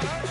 Don't know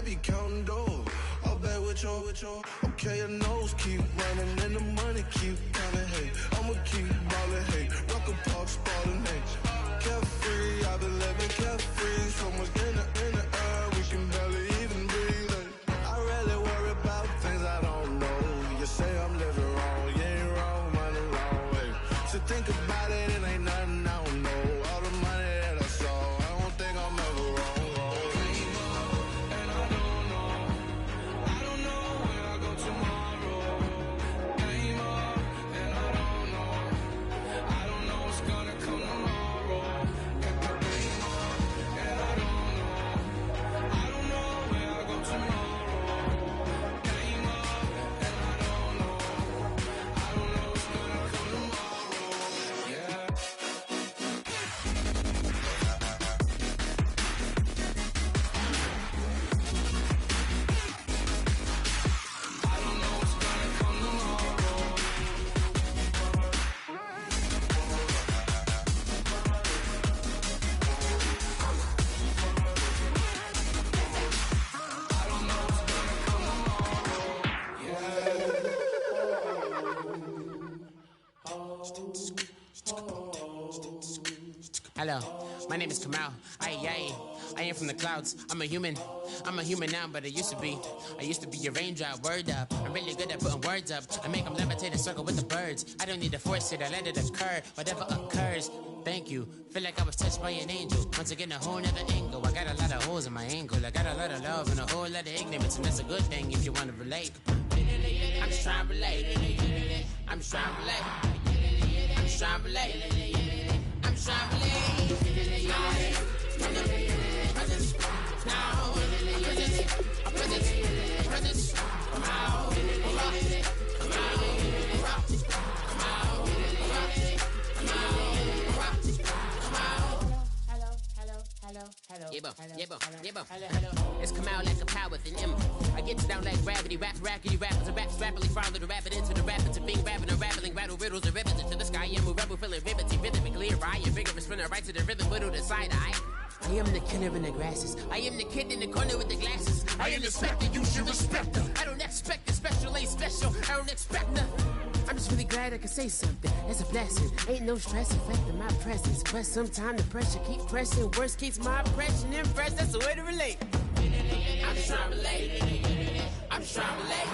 be counting dough. All back with your, okay, your nose keep running and the money keep coming, hey. I'ma keep ballin', hey. Rock a park, spallin', hey. Carefree, I've been living carefree. So much in the air, we can barely even breathe, hey. I rarely worry about things I don't know. You say I'm living wrong, you ain't wrong, money long, hey. So think about it, it ain't nothing I don't know. All the money that I saw, I don't think I'm ever wrong. Hello, my name is Kamal. I am from the clouds. I'm a human now, but I used to be a raindrop. Word up, I'm really good at putting words up. I make them levitate and circle with the birds. I don't need to force it, I let it occur. Whatever occurs, thank you. Feel like I was touched by an angel. Once again, a whole nother angle. I got a lot of holes in my angle. I got a lot of love and a whole lot of ignorance, and that's a good thing if you want to relate. I'm just trying to relate. I'm just trying to relate. I'm just trying to relate. I'm just trying to relate. Presence, now. Presence, come out. Come out. It's come out like a power with an M. I get you down like gravity, rackety rappers and raps rapidly follow the rapid into the rapid to being rapping and rattling, rattle riddles and ribbons into the sky. I'm a rebel, feeling rivety, rhythmically right, a vigorous spinner right to the rhythm, middle to side eye. I am the killer in the grasses. I am the kid in the corner with the glasses. I am the specter, you should respect them. I don't expect the special, ain't special. I don't expect nothing. I'm just really glad I could say something. That's a blessing. Ain't no stress affecting my presence. But sometimes the pressure keep pressing. Worst keeps my impression impressed. That's the way to relate. I'm just trying to relate. I'm just trying to relate.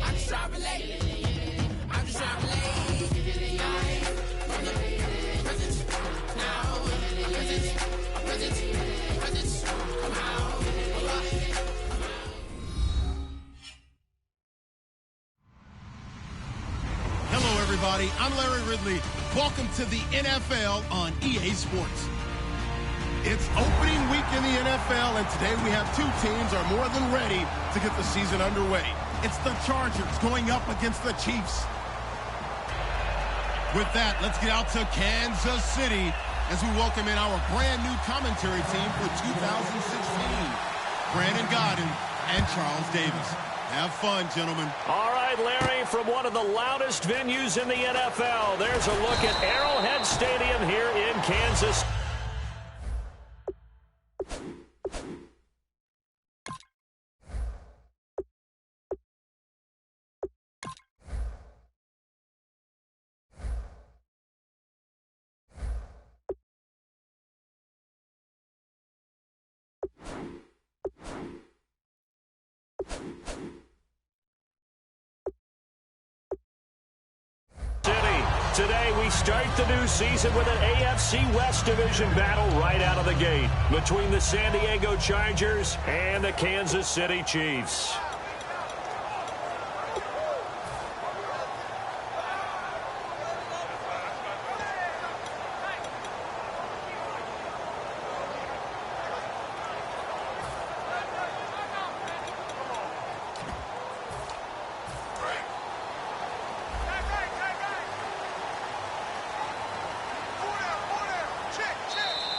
I'm just trying to relate. I'm just trying to relate. Presence, now. Presence, come out. Hello, everybody. I'm Larry Ridley. Welcome to the NFL on EA Sports. It's opening week in the NFL, and today we have two teams are more than ready to get the season underway. It's the Chargers going up against the Chiefs. With that, let's get out to Kansas City as we welcome in our brand new commentary team for 2016. Brandon Godden and Charles Davis. Have fun, gentlemen. All right, Larry, from one of the loudest venues in the NFL, there's a look at Arrowhead Stadium here in Kansas. Today, we start the new season with an AFC West Division battle right out of the gate between the San Diego Chargers and the Kansas City Chiefs.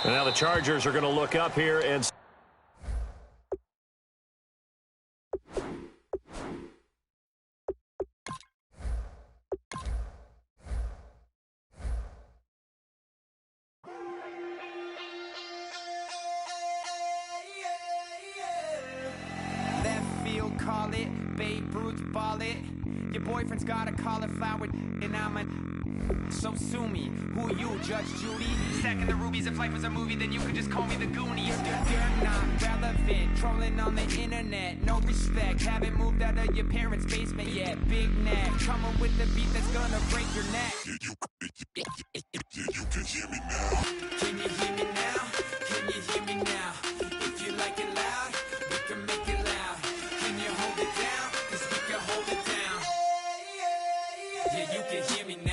And now the Chargers are going to look up here and Babe Ruth ball it. Your boyfriend's got a cauliflower, and I'm a. So sue me. Who you, Judge Judy? Stacking the rubies. If life was a movie, then you could just call me the Goonies. You're not relevant. Trolling on the internet. No respect. Haven't moved out of your parents' basement yet. Big neck. Coming with the beat that's gonna break your neck. You can hear me now. Can you hear me now? Can you hear me now? If you like it loud, we can make it loud. Can you hold it down? 'Cause we can hold it down. Yeah, you can hear me now.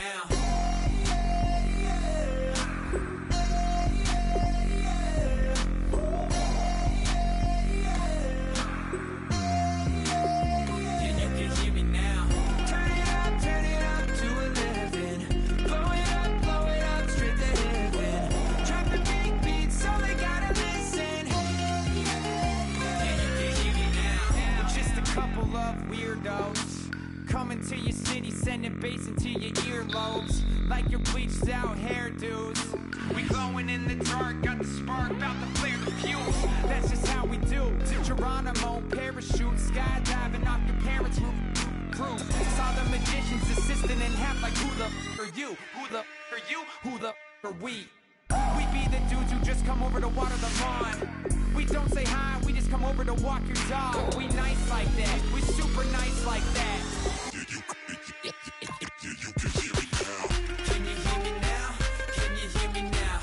Coming to your city, sending bass into your earlobes, like your bleached out hairdos. We glowing in the dark, got the spark, about to flare the fuse. That's just how we do. Geronimo, parachute, skydiving off your parents' roof. Saw the magician's assistant in half, like who the are you? Who the are you? Who the are we? We be the dudes who just come over to water the lawn. We don't say hi, we just come over to walk your dog. We nice like that, we super nice like that. You can hear me now. Can you hear me now? Can you hear me now?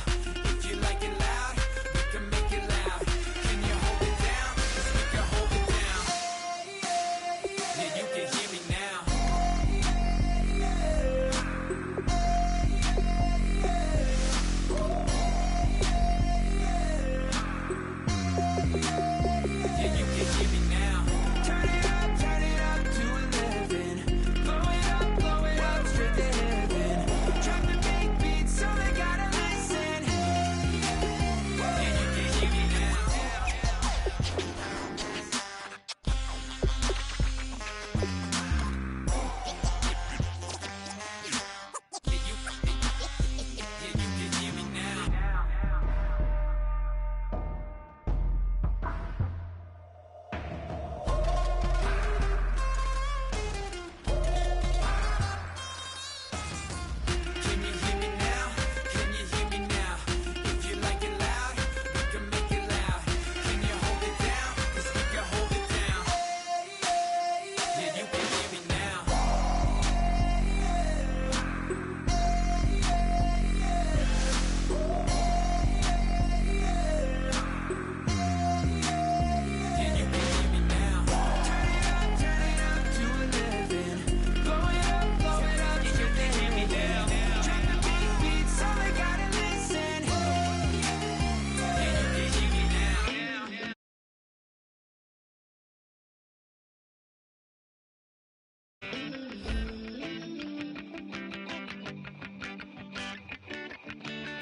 If you like it loud, we can make it loud. Can you hold it down? 'Cause we can hold it down. Yeah, you can hear me now. Yeah, you can hear me now. Turn it up to 11. Blow it up, straight to heaven. Drop the big beat so they gotta listen. Yeah, you can hear me now. Yeah, you can hear me now. Can you hear me now? Can you hear me now? If you like it loud, we can make it loud. Can you hold it down? 'Cause we can hold it down. Yeah, you can hear me now. Yeah, you can hear me now. Turn it up to 11. Blow it up, yeah, you can hear me now. Drop the big beat so they gotta listen. Yeah, you can hear me now.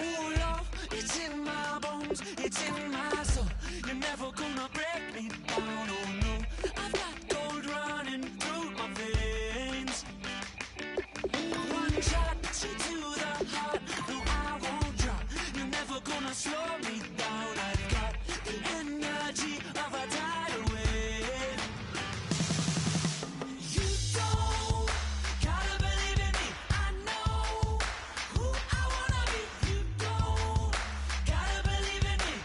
Ooh, love, it's in my bones, it's in my soul. You're never gonna break me down, oh no. I've got gold running through my veins. One shot to the heart, no, I won't drop. You're never gonna slow me down. I've got the energy of a tidal wave. You don't gotta believe in me, I know who I wanna be. You don't gotta believe in me,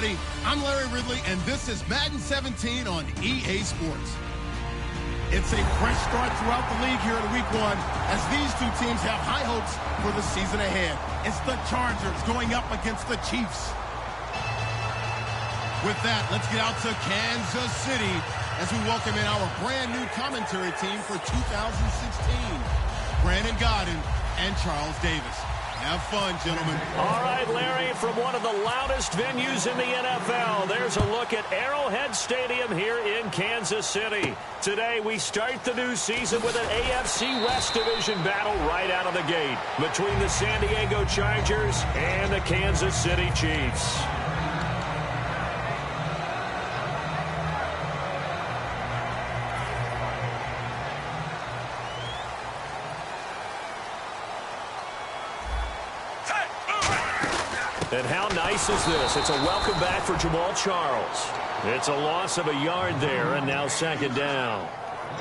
everybody. I'm Larry Ridley, and this is Madden 17 on EA Sports. It's a fresh start throughout the league here in Week 1 as these two teams have high hopes for the season ahead. It's the Chargers going up against the Chiefs. With that, let's get out to Kansas City as we welcome in our brand new commentary team for 2016. Brandon Godden and Charles Davis. Have fun, gentlemen. All right, Larry, from one of the loudest venues in the NFL, there's a look at Arrowhead Stadium here in Kansas City. Today, we start the new season with an AFC West Division battle right out of the gate between the San Diego Chargers and the Kansas City Chiefs. And how nice is this? It's a welcome back for Jamal Charles. It's a loss of a yard there, and now second down.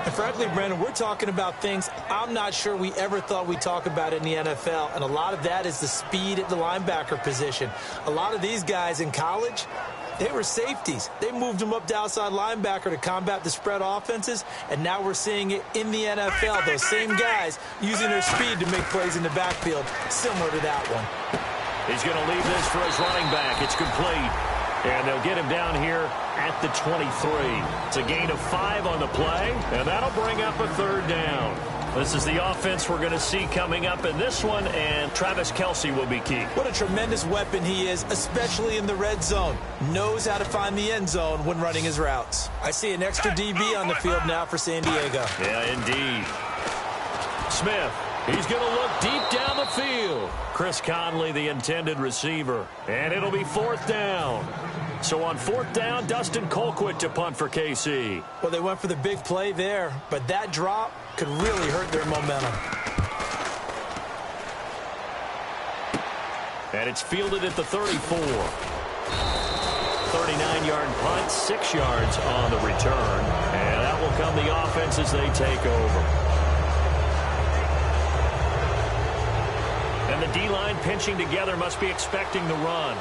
And frankly, Brandon, we're talking about things I'm not sure we ever thought we'd talk about in the NFL, and a lot of that is the speed at the linebacker position. A lot of these guys in college, they were safeties. They moved them up to outside linebacker to combat the spread offenses, and now we're seeing it in the NFL. Those same guys using their speed to make plays in the backfield, similar to that one. He's going to leave this for his running back. It's complete. And they'll get him down here at the 23. It's a gain of 5 on the play, and that'll bring up a third down. This is the offense we're going to see coming up in this one, and Travis Kelce will be key. What a tremendous weapon he is, especially in the red zone. Knows how to find the end zone when running his routes. I see an extra DB on the field now for San Diego. Yeah, indeed. Smith. He's going to look deep down the field. Chris Conley, the intended receiver. And it'll be fourth down. So on fourth down, Dustin Colquitt to punt for KC. Well, they went for the big play there, but that drop could really hurt their momentum. And it's fielded at the 34. 39-yard punt, 6 yards on the return. And that will come the offense as they take over. And the D-line pinching together must be expecting the run.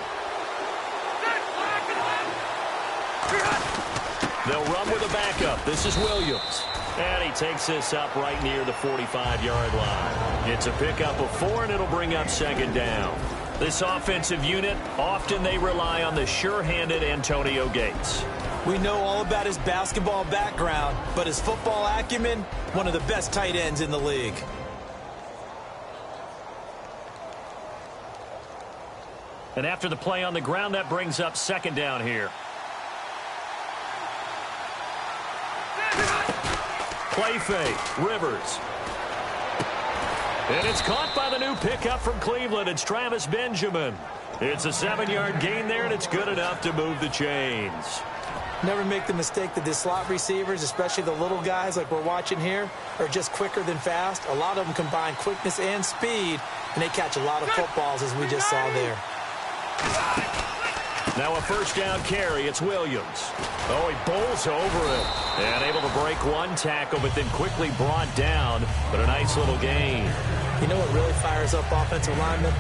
They'll run with a backup. This is Williams. And he takes this up right near the 45-yard line. It's a pickup of 4, and it'll bring up second down. This offensive unit, often they rely on the sure-handed Antonio Gates. We know all about his basketball background, but his football acumen, one of the best tight ends in the league. And after the play on the ground, that brings up second down here. Play fake, Rivers. And it's caught by the new pickup from Cleveland. It's Travis Benjamin. It's a 7-yard gain there, and it's good enough to move the chains. Never make the mistake that the slot receivers, especially the little guys like we're watching here, are just quicker than fast. A lot of them combine quickness and speed, and they catch a lot of footballs, as we just saw there. Now a first down carry. It's Williams. Oh, he bowls over it. And able to break one tackle, but then quickly brought down. But a nice little gain. You know what really fires up offensive linemen?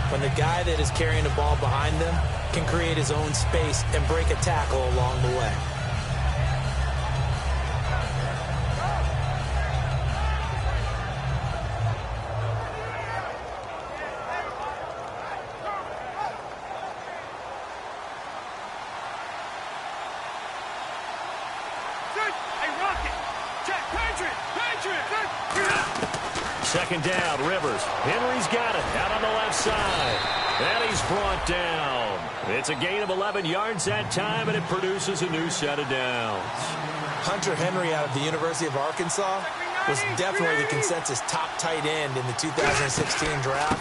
When the guy that is carrying the ball behind them can create his own space and break a tackle along the way. Second down, Rivers. Henry's got it out on the left side. And he's brought down. It's a gain of 11 yards that time, and it produces a new set of downs. Hunter Henry out of the University of Arkansas was definitely the consensus top tight end in the 2016 draft.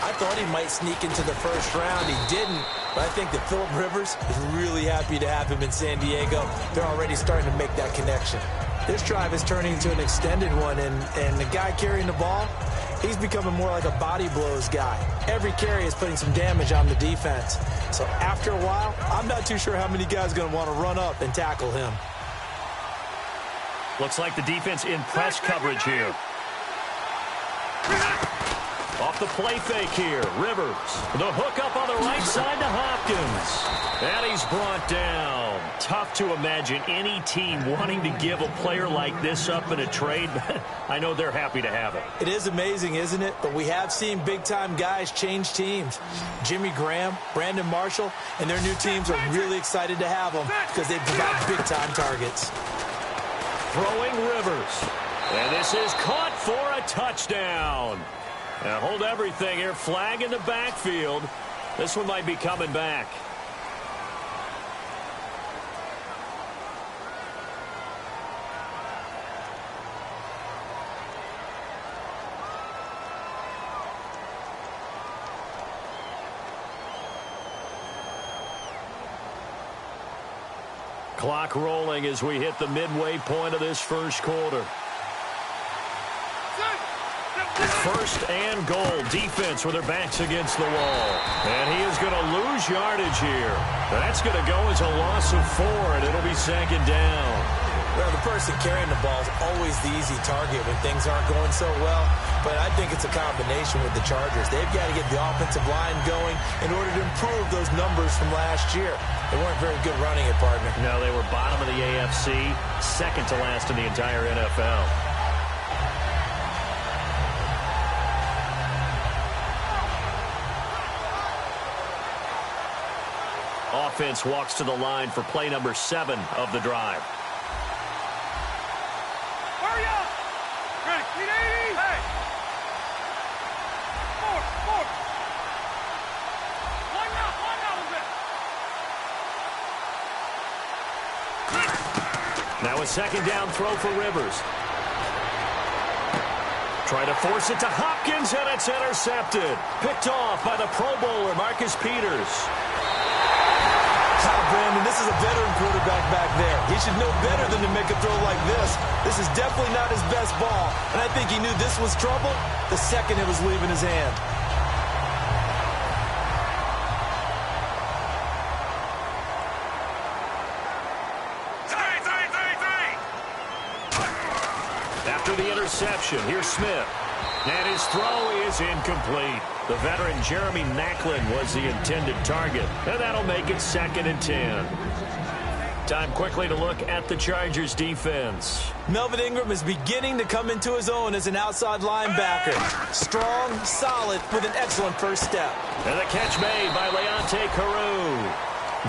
I thought he might sneak into the first round. He didn't, but I think that Phillip Rivers is really happy to have him in San Diego. They're already starting to make that connection. This drive is turning into an extended one, and the guy carrying the ball, he's becoming more like a body blows guy. Every carry is putting some damage on the defense. So after a while, I'm not too sure how many guys are going to want to run up and tackle him. Looks like the defense in press coverage here. Off the play fake here, Rivers. The hook up on the right side to Hopkins. And he's brought down. Tough to imagine any team wanting to give a player like this up in a trade, but I know they're happy to have it. It is amazing, isn't it? But we have seen big-time guys change teams. Jimmy Graham, Brandon Marshall, and their new teams are really excited to have them because they provide big-time targets. Throwing Rivers. And this is caught for a touchdown. Now hold everything here. Flag in the backfield. This one might be coming back. Clock rolling as we hit the midway point of this first quarter. First and goal. Defense with their backs against the wall. And he is going to lose yardage here. That's going to go as a loss of 4, and it'll be second down. Well, the person carrying the ball is always the easy target when things aren't going so well. But I think it's a combination with the Chargers. They've got to get the offensive line going in order to improve those numbers from last year. They weren't very good running it, partner. No, they were bottom of the AFC, second to last in the entire NFL. Offense walks to the line for play number 7 of the drive. Hurry up! Ready? Need 80! Hey! 4. Line out a bit. Now a second down throw for Rivers. Try to force it to Hopkins, and it's intercepted. Picked off by the Pro Bowler, Marcus Peters. Brandon, this is a veteran quarterback back there. He should know better than to make a throw like this. This is definitely not his best ball, and I think he knew this was trouble the second it was leaving his hand. After the interception, here's Smith. And his throw is incomplete. The veteran Jeremy Maclin was the intended target. And that'll make it 2nd and 10. Time quickly to look at the Chargers defense. Melvin Ingram is beginning to come into his own as an outside linebacker. Strong, solid, with an excellent first step. And the catch made by Leonte Carew.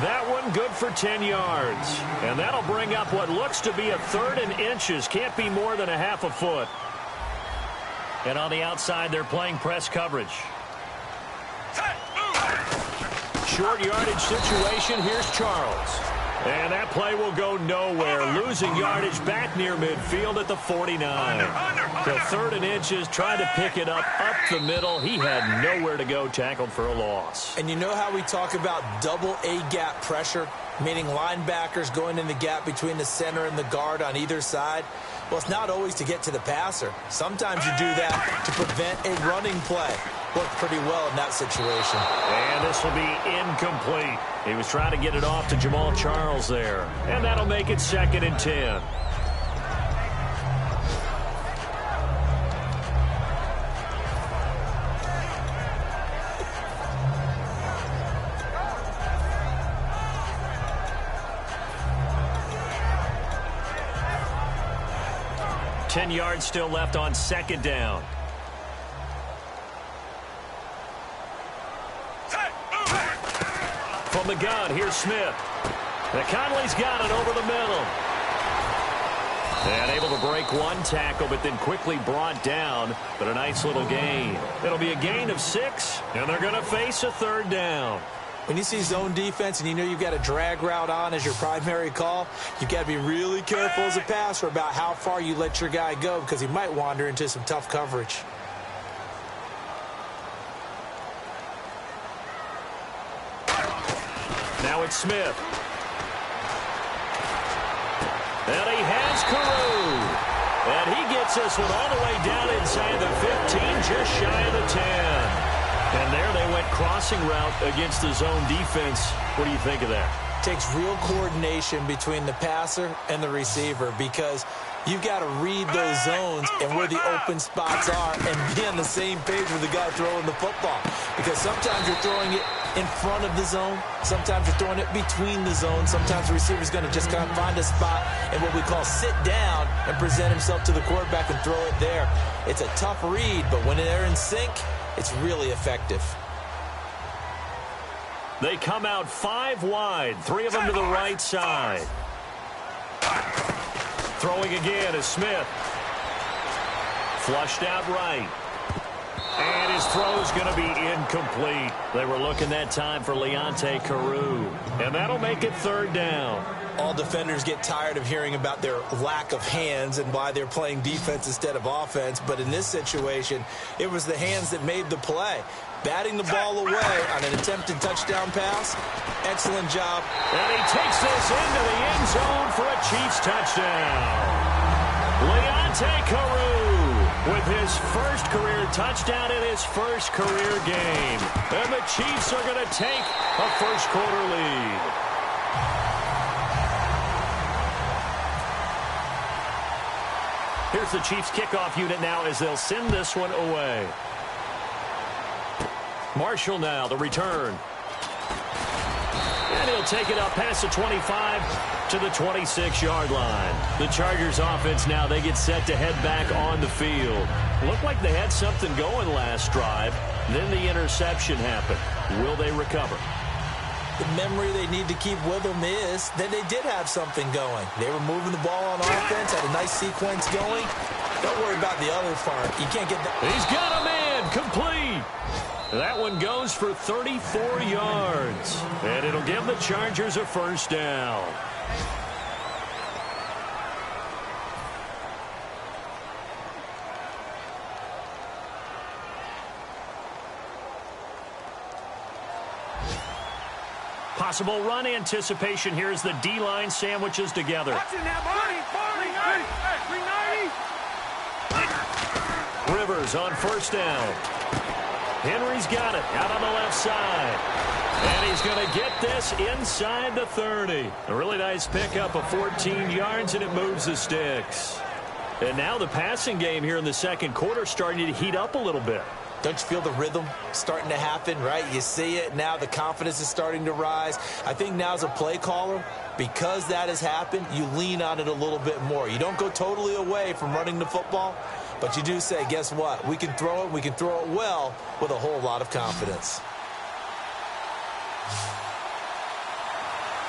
That one good for 10 yards. And that'll bring up what looks to be a 3rd and inches. Can't be more than a half a foot. And on the outside, they're playing press coverage. Short yardage situation. Here's Charles. And that play will go nowhere. Losing yardage back near midfield at the 49. The 3rd and inches, trying to pick it up the middle. He had nowhere to go, tackled for a loss. And you know how we talk about double A-gap pressure, meaning linebackers going in the gap between the center and the guard on either side? Well, it's not always to get to the passer. Sometimes you do that to prevent a running play. Worked pretty well in that situation. And this will be incomplete. He was trying to get it off to Jamal Charles there. And that'll make it 2nd and 10. Ten yards still left on 2nd down. From the gun, here's Smith. And Conley's got it over the middle. And able to break one tackle, but then quickly brought down. But a nice little gain. It'll be a gain of 6, and they're going to face a 3rd down. When you see zone defense and you know you've got a drag route on as your primary call, you've got to be really careful as a passer about how far you let your guy go because he might wander into some tough coverage. Now it's Smith. And he has Carew. And he gets this one all the way down inside the 15, just shy of the 10. And there they went crossing route against the zone defense. What do you think of that? takes real coordination between the passer and the receiver because you've got to read those zones and where the open spots are and be on the same page with the guy throwing the football. Because sometimes you're throwing it in front of the zone. Sometimes you're throwing it between the zones. Sometimes the receiver's going to just kind of find a spot and what we call sit down and present himself to the quarterback and throw it there. It's a tough read, but when they're in sync, it's really effective. They come out 5 wide, 3 of them to the right side. Throwing again is Smith. Flushed out right. And his throw is going to be incomplete. They were looking that time for Leonte Carew. And that'll make it 3rd down. All defenders get tired of hearing about their lack of hands and why they're playing defense instead of offense. But in this situation, it was the hands that made the play. Batting the ball away on an attempted touchdown pass. Excellent job. And he takes this into the end zone for a Chiefs touchdown. Leonte Carew with his first career touchdown in his first career game. And the Chiefs are going to take a first quarter lead. Here's the Chiefs kickoff unit now as they'll send this one away. Marshall now, the return. And he'll take it up past the 25 to the 26-yard line. The Chargers offense now, they get set to head back on the field. Looked like they had something going last drive. Then the interception happened. Will they recover? The memory they need to keep with them is that they did have something going. They were moving the ball on offense, had a nice sequence going. Don't worry about the other part. You can't get that. He's got a man, complete. That one goes for 34 yards. And it'll give the Chargers a first down. Possible run anticipation here as the D-line sandwiches together. Watching that, Barney. 390. Rivers on first down. Henry's got it out on the left side. And he's going to get this inside the 30. A really nice pickup of 14 yards, and it moves the sticks. And now the passing game here in the second quarter starting to heat up a little bit. Don't you feel the rhythm starting to happen, right? You see it. Now the confidence is starting to rise. I think now as a play caller, because that has happened, you lean on it a little bit more. You don't go totally away from running the football, but you do say, guess what? We can throw it well with a whole lot of confidence.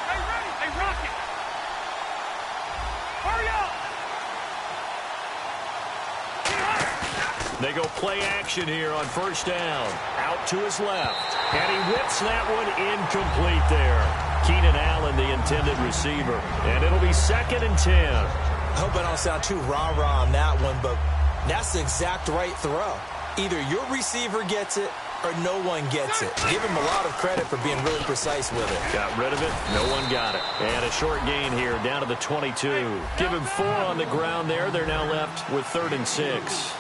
Hey, ready. Hey, Rocket. Hurry up. They go play action here on first down. Out to his left. And he whips that one incomplete there. Keenan Allen, the intended receiver. And it'll be 2nd and 10. I hope I don't sound too rah-rah on that one, but that's the exact right throw. Either your receiver gets it or no one gets it. Give him a lot of credit for being really precise with it. Got rid of it. No one got it. And a short gain here down to the 22. Give him 4 on the ground there. They're now left with 3rd and 6.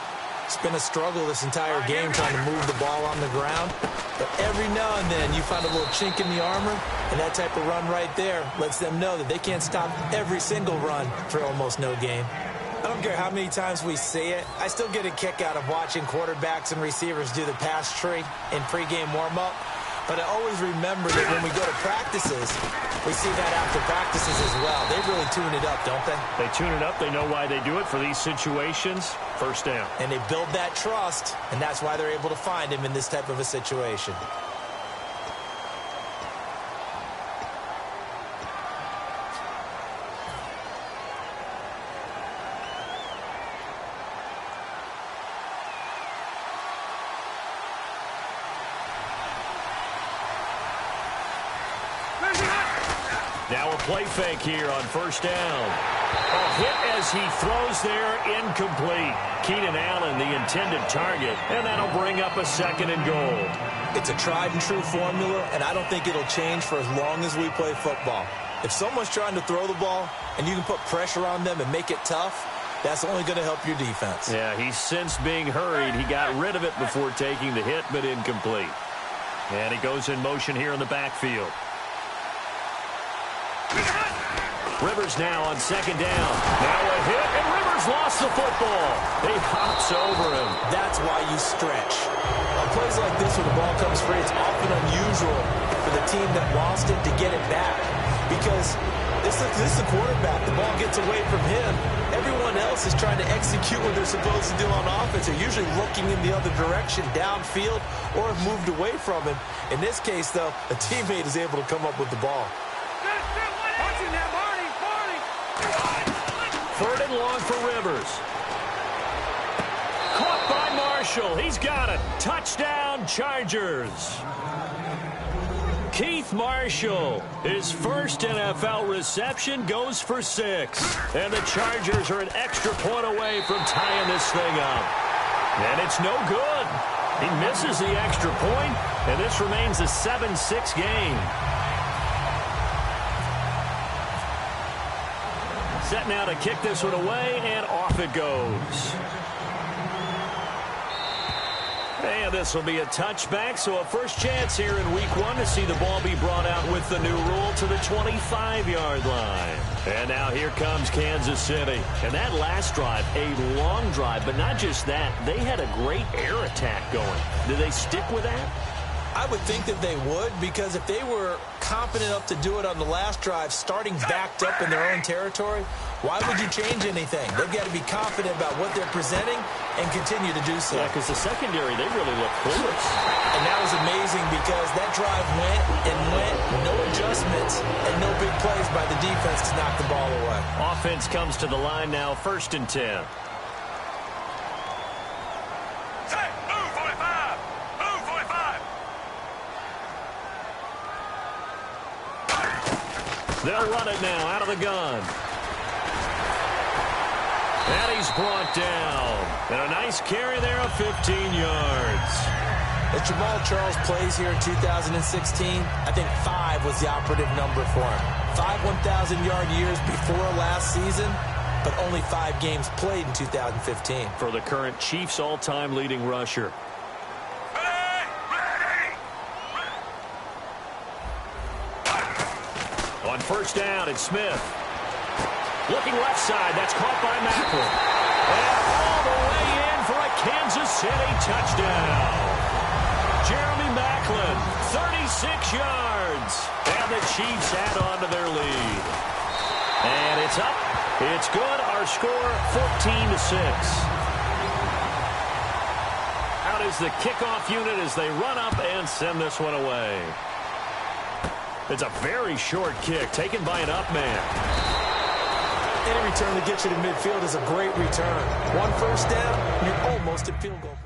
It's been a struggle this entire game trying to move the ball on the ground. But every now and then you find a little chink in the armor, and that type of run right there lets them know that they can't stop every single run for almost no gain. I don't care how many times we see it. I still get a kick out of watching quarterbacks and receivers do the pass tree in pregame warm-up. But I always remember that when we go to practices, we see that after practices as well. They really tune it up, don't they? They tune it up. They know why they do it for these situations. First down. And they build that trust, and that's why they're able to find him in this type of a situation. Now a play fake here on first down. A hit as he throws there, incomplete. Keenan Allen, the intended target, and that'll bring up a 2nd and goal. It's a tried and true formula, and I don't think it'll change for as long as we play football. If someone's trying to throw the ball and you can put pressure on them and make it tough, that's only going to help your defense. Yeah, he's since being hurried. He got rid of it before taking the hit, but incomplete. And he goes in motion here in the backfield. Rivers now on second down. Now a hit, and Rivers lost the football. He hops over him. That's why you stretch. On plays like this, when the ball comes free, it's often unusual for the team that lost it to get it back. Because this is the quarterback. The ball gets away from him. Everyone else is trying to execute what they're supposed to do on offense. They're usually looking in the other direction, downfield, or have moved away from him. In this case, though, a teammate is able to come up with the ball. Third and long for Rivers. Caught by Marshall. He's got it. Touchdown, Chargers. Keith Marshall, his first NFL reception, goes for 6. And the Chargers are an extra point away from tying this thing up. And it's no good. He misses the extra point, and this remains a 7-6 game. Set now to kick this one away, and off it goes. And this will be a touchback, so a first chance here in week 1 to see the ball be brought out with the new rule to the 25-yard line. And now here comes Kansas City. And that last drive, a long drive, but not just that. They had a great air attack going. Do they stick with that? I would think that they would, because if they were confident enough to do it on the last drive, starting backed up in their own territory, why would you change anything? They've got to be confident about what they're presenting and continue to do so. Yeah, because the secondary, they really look clueless. And that was amazing because that drive went and went, no adjustments, and no big plays by the defense to knock the ball away. Offense comes to the line now, 1st and 10. They'll run it now out of the gun. And he's brought down. And a nice carry there of 15 yards. As Jamal Charles plays here in 2016, I think 5 was the operative number for him. 5 1,000-yard years before last season, but only 5 games played in 2015. For the current Chiefs all-time leading rusher. On first down, it's Smith. Looking left side, that's caught by Macklin. And all the way in for a Kansas City touchdown. Jeremy Macklin, 36 yards. And the Chiefs add on to their lead. And it's up. It's good. Our score, 14-6. Out is the kickoff unit as they run up and send this one away. It's a very short kick taken by an up man. Any return that gets you to midfield is a great return. 1 first down, you're almost at field goal.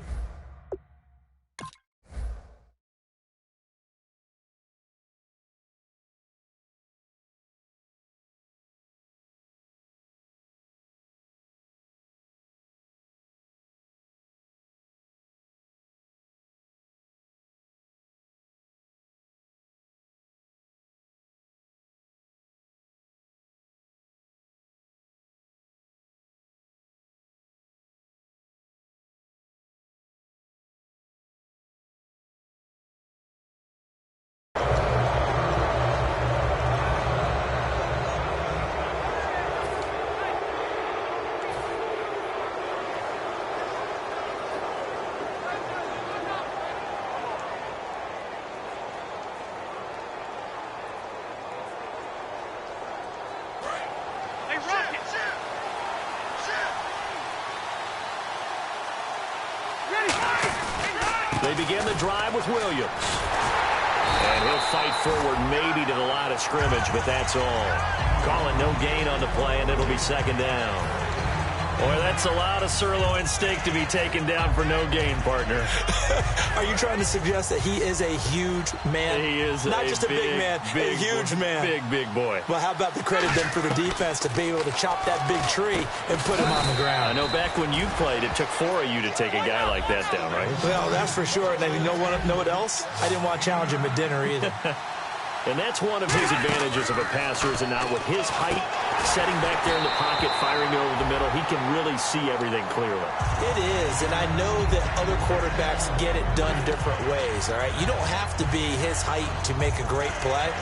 They begin the drive with Williams. And he'll fight forward maybe to the line of scrimmage, but that's all. Call it no gain on the play, and it'll be second down. Boy, that's a lot of sirloin steak to be taken down for no gain, partner. Are you trying to suggest that he is a huge man? He is not just a big man, a huge man. Big boy. Well, how about the credit then for the defense to be able to chop that big tree and put him on the ground? I know back when you played, it took 4 of you to take a guy like that down, right? Well, that's for sure. And you know what else? I didn't want to challenge him at dinner either. And that's one of his advantages of a passer, is now with his height, setting back there in the pocket, firing over the middle, he can really see everything clearly. It is, and I know that other quarterbacks get it done different ways, all right? You don't have to be his height to make a great play.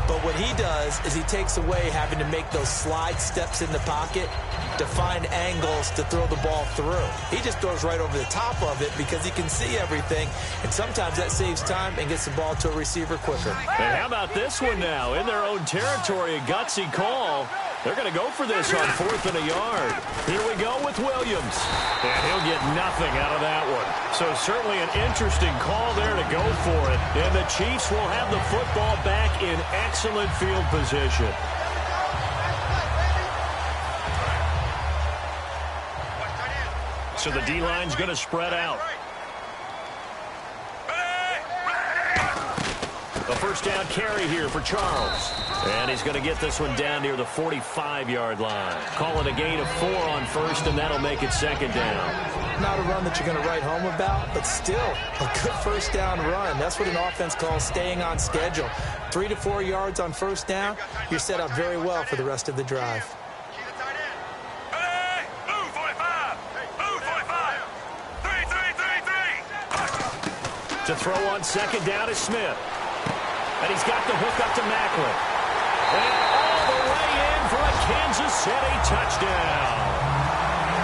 But what he does is he takes away having to make those slide steps in the pocket to find angles to throw the ball through. He just throws right over the top of it because he can see everything, and sometimes that saves time and gets the ball to a receiver quicker. And how about this one now? In their own territory, a gutsy call. They're going to go for this on 4th and a yard. Here we go with Williams. And he'll get nothing out of that one. So certainly an interesting call there to go for it. And the Chiefs will have the football back in excellent field position. So the D-line's going to spread out. A first down carry here for Charles. And he's going to get this one down near the 45-yard line. Call it a gain of 4 on first, and that'll make it second down. Not a run that you're going to write home about, but still a good first down run. That's what an offense calls staying on schedule. 3 to 4 yards on first down, you're set up very well for the rest of the drive. To throw on second down is Smith. And he's got the hook up to Macklin. And all the way in for a Kansas City touchdown.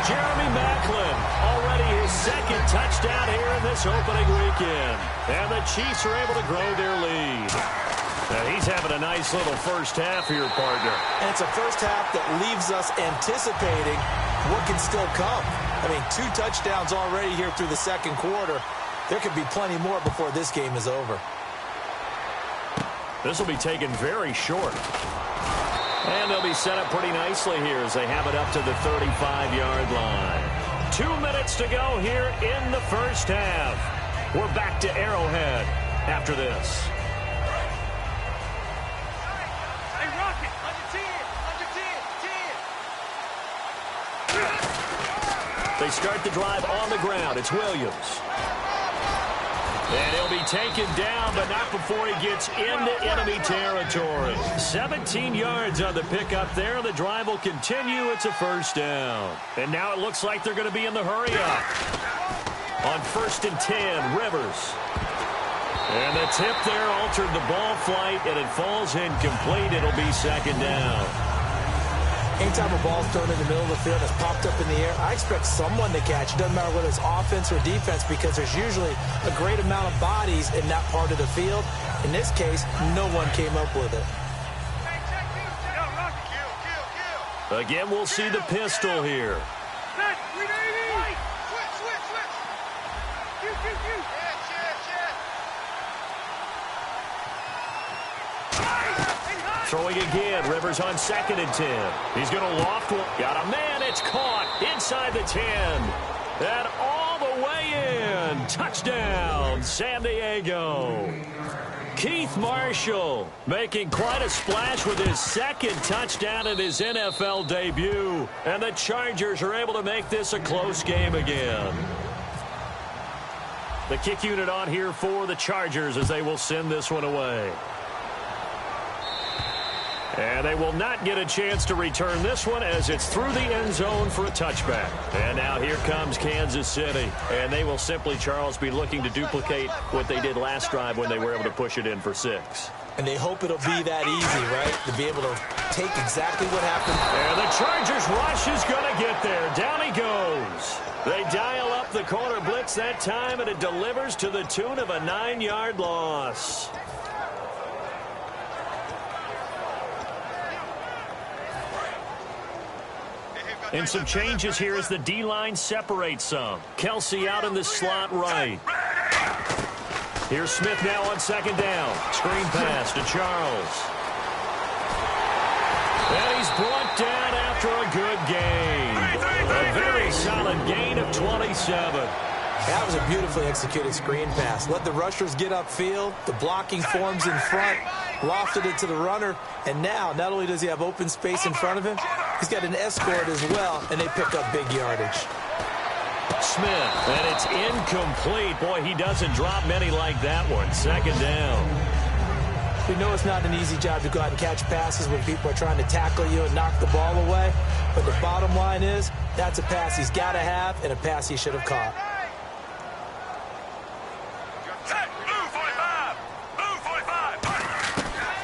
Jeremy Macklin, already his second touchdown here in this opening weekend. And the Chiefs are able to grow their lead. Now he's having a nice little first half here, partner. And it's a first half that leaves us anticipating what can still come. I mean, 2 touchdowns already here through the second quarter. There could be plenty more before this game is over. This will be taken very short. And they'll be set up pretty nicely here as they have it up to the 35-yard line. 2 minutes to go here in the first half. We're back to Arrowhead after this. Hey, Rocket, under 10. They start the drive on the ground. It's Williams. And he'll be taken down, but not before he gets into enemy territory. 17 yards on the pickup there. The drive will continue. It's a first down. And now it looks like they're going to be in the hurry-up. On 1st and 10, Rivers. And the tip there altered the ball flight, and it falls incomplete. It'll be second down. Anytime a ball's thrown in the middle of the field that's popped up in the air, I expect someone to catch. It doesn't matter whether it's offense or defense because there's usually a great amount of bodies in that part of the field. In this case, no one came up with it. Again, we'll see the pistol here. Throwing again, Rivers on 2nd and 10. He's going to loft one. Got a man, it's caught inside the 10. And all the way in. Touchdown, San Diego. Keith Marshall making quite a splash with his second touchdown in his NFL debut. And the Chargers are able to make this a close game again. The kick unit on here for the Chargers as they will send this one away. And they will not get a chance to return this one as it's through the end zone for a touchback. And now here comes Kansas City. And they will simply, Charles, be looking to duplicate what they did last drive when they were able to push it in for 6. And they hope it'll be that easy, right? To be able to take exactly what happened. And the Chargers rush is going to get there. Down he goes. They dial up the corner blitz that time, and it delivers to the tune of a 9-yard loss. And some changes here as the D-line separates some. Kelsey out in the slot right. Here's Smith now on 2nd down. Screen pass to Charles. And he's brought down after a good gain. A very solid gain of 27. That was a beautifully executed screen pass. Let the rushers get upfield. The blocking forms in front. Lofted it to the runner. And now, not only does he have open space in front of him, he's got an escort as well, and they pick up big yardage. Smith, and it's incomplete. Boy, he doesn't drop many like that one. 2nd down. We know it's not an easy job to go out and catch passes when people are trying to tackle you and knock the ball away. But the bottom line is, that's a pass he's got to have and a pass he should have caught.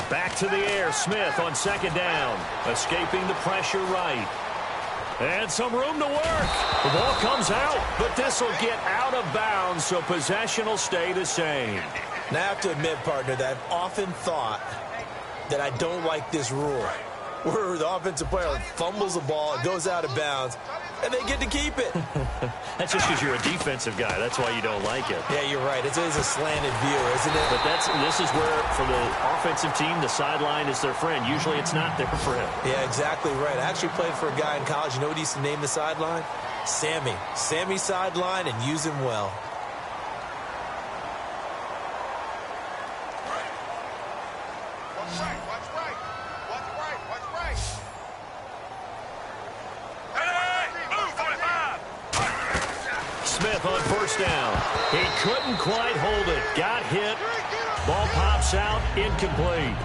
Back back to the air. Smith on second down. Escaping the pressure right. And some room to work. The ball comes out, but this will get out of bounds, so possession will stay the same. Now, I have to admit, partner, that I've often thought that I don't like this rule, where the offensive player fumbles the ball, it goes out of bounds, and they get to keep it. That's just because you're a defensive guy. That's why you don't like it. Yeah, you're right. It is a slanted view, isn't it? But this is where, for the offensive team, the sideline is their friend. Usually it's not their friend. Yeah, exactly right. I actually played for a guy in college. You know what he used to name the sideline? Sammy. Sammy sideline, and use him well. Smith on first down. He couldn't quite hold it. Got hit. Ball pops out. Incomplete.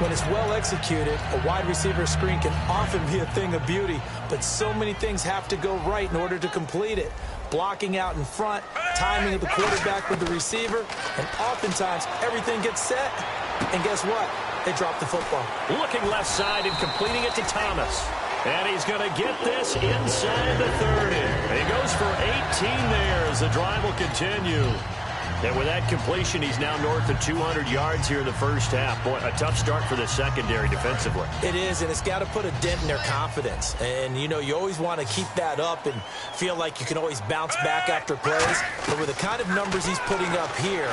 When it's well executed, a wide receiver screen can often be a thing of beauty, but so many things have to go right in order to complete it. Blocking out in front, timing of the quarterback with the receiver, and oftentimes everything gets set. And guess what? They drop the football. Looking left side and completing it to Thomas. And he's going to get this inside the 30. He goes for 18 there as the drive will continue. And with that completion, he's now north of 200 yards here in the first half. Boy, a tough start for the secondary defensively. It is, and it's got to put a dent in their confidence. And, you know, you always want to keep that up and feel like you can always bounce back after plays. But with the kind of numbers he's putting up here,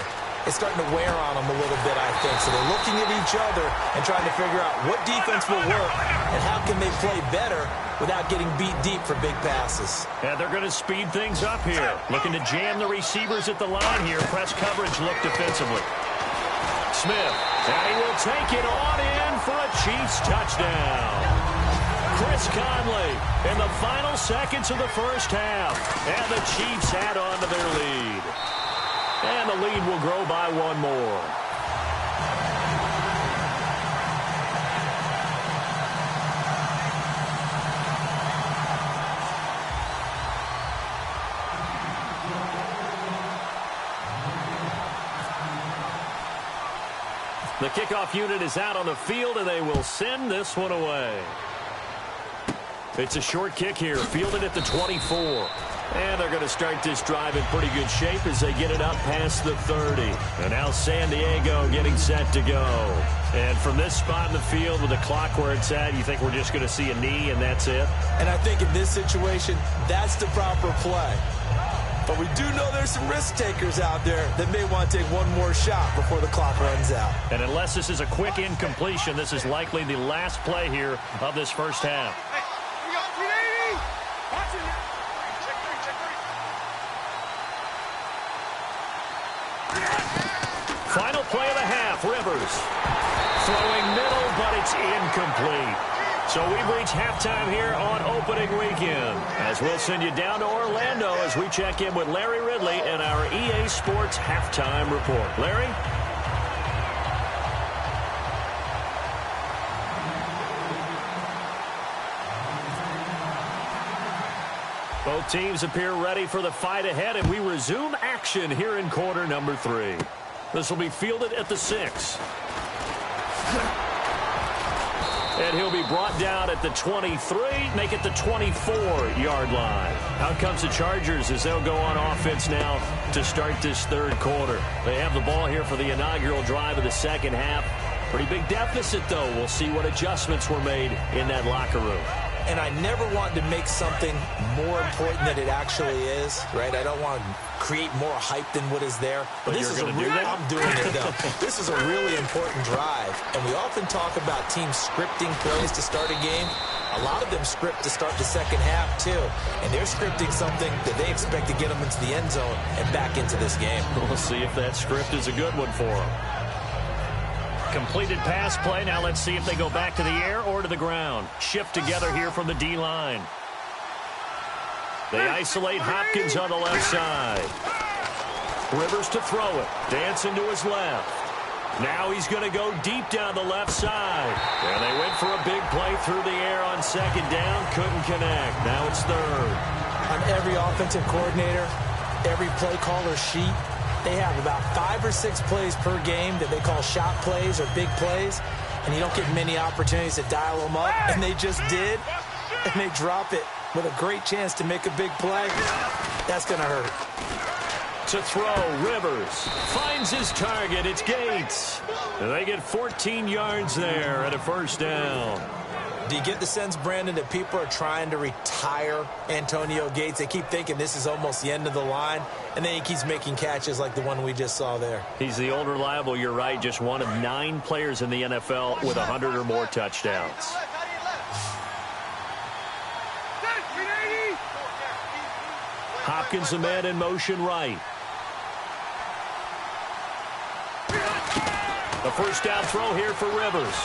it's starting to wear on them a little bit, I think. So they're looking at each other and trying to figure out what defense will work and how can they play better without getting beat deep for big passes. And they're going to speed things up here. Looking to jam the receivers at the line here. Press coverage look defensively. Smith, and he will take it on in for a Chiefs touchdown. Chris Conley in the final seconds of the first half. And the Chiefs add on to their lead. And the lead will grow by one more. The kickoff unit is out on the field, and they will send this one away. It's a short kick here, fielded at the 24. And they're going to start this drive in pretty good shape as they get it up past the 30. And now San Diego getting set to go. And from this spot in the field with the clock where it's at, you think we're just going to see a knee and that's it? And I think in this situation, that's the proper play. But we do know there's some risk takers out there that may want to take one more shot before the clock runs out. And unless this is a quick incompletion, this is likely the last play here of this first half. Final play of the half, Rivers. Throwing middle, but it's incomplete. So we've reached halftime here on opening weekend. As we'll send you down to Orlando as we check in with Larry Ridley and our EA Sports Halftime Report. Larry? Both teams appear ready for the fight ahead, and we resume action here in quarter number 3. This will be fielded at the 6. And he'll be brought down at the 23, make it the 24-yard line. Out comes the Chargers as they'll go on offense now to start this third quarter. They have the ball here for the inaugural drive of the second half. Pretty big deficit, though. We'll see what adjustments were made in that locker room. And I never want to make something more important than it actually is, right? I don't want to create more hype than what is there. But this you're is going to do that? I'm doing it, though. This is a really important drive. And we often talk about teams scripting plays to start a game. A lot of them script to start the second half, too. And they're scripting something that they expect to get them into the end zone and back into this game. We'll see if that script is a good one for them. Completed pass play. Now let's see if they go back to the air or to the ground. Shift together here from the D-line. They isolate Hopkins on the left side. Rivers to throw it. Dancing to his left. Now he's going to go deep down the left side. And they went for a big play through the air on second down. Couldn't connect. Now it's third. On every offensive coordinator, every play caller sheet, they have about 5 or 6 plays per game that they call shot plays or big plays, and you don't get many opportunities to dial them up, and they just did, and they drop it with a great chance to make a big play. That's going to hurt. To throw, Rivers finds his target. It's Gates. And they get 14 yards there and a first down. Do you get the sense, Brandon, that people are trying to retire Antonio Gates? They keep thinking this is almost the end of the line, and then he keeps making catches like the one we just saw there. He's the old reliable, you're right, just one of 9 players in the NFL with 100 or more touchdowns. Hopkins, the man in motion right. The first down throw here for Rivers.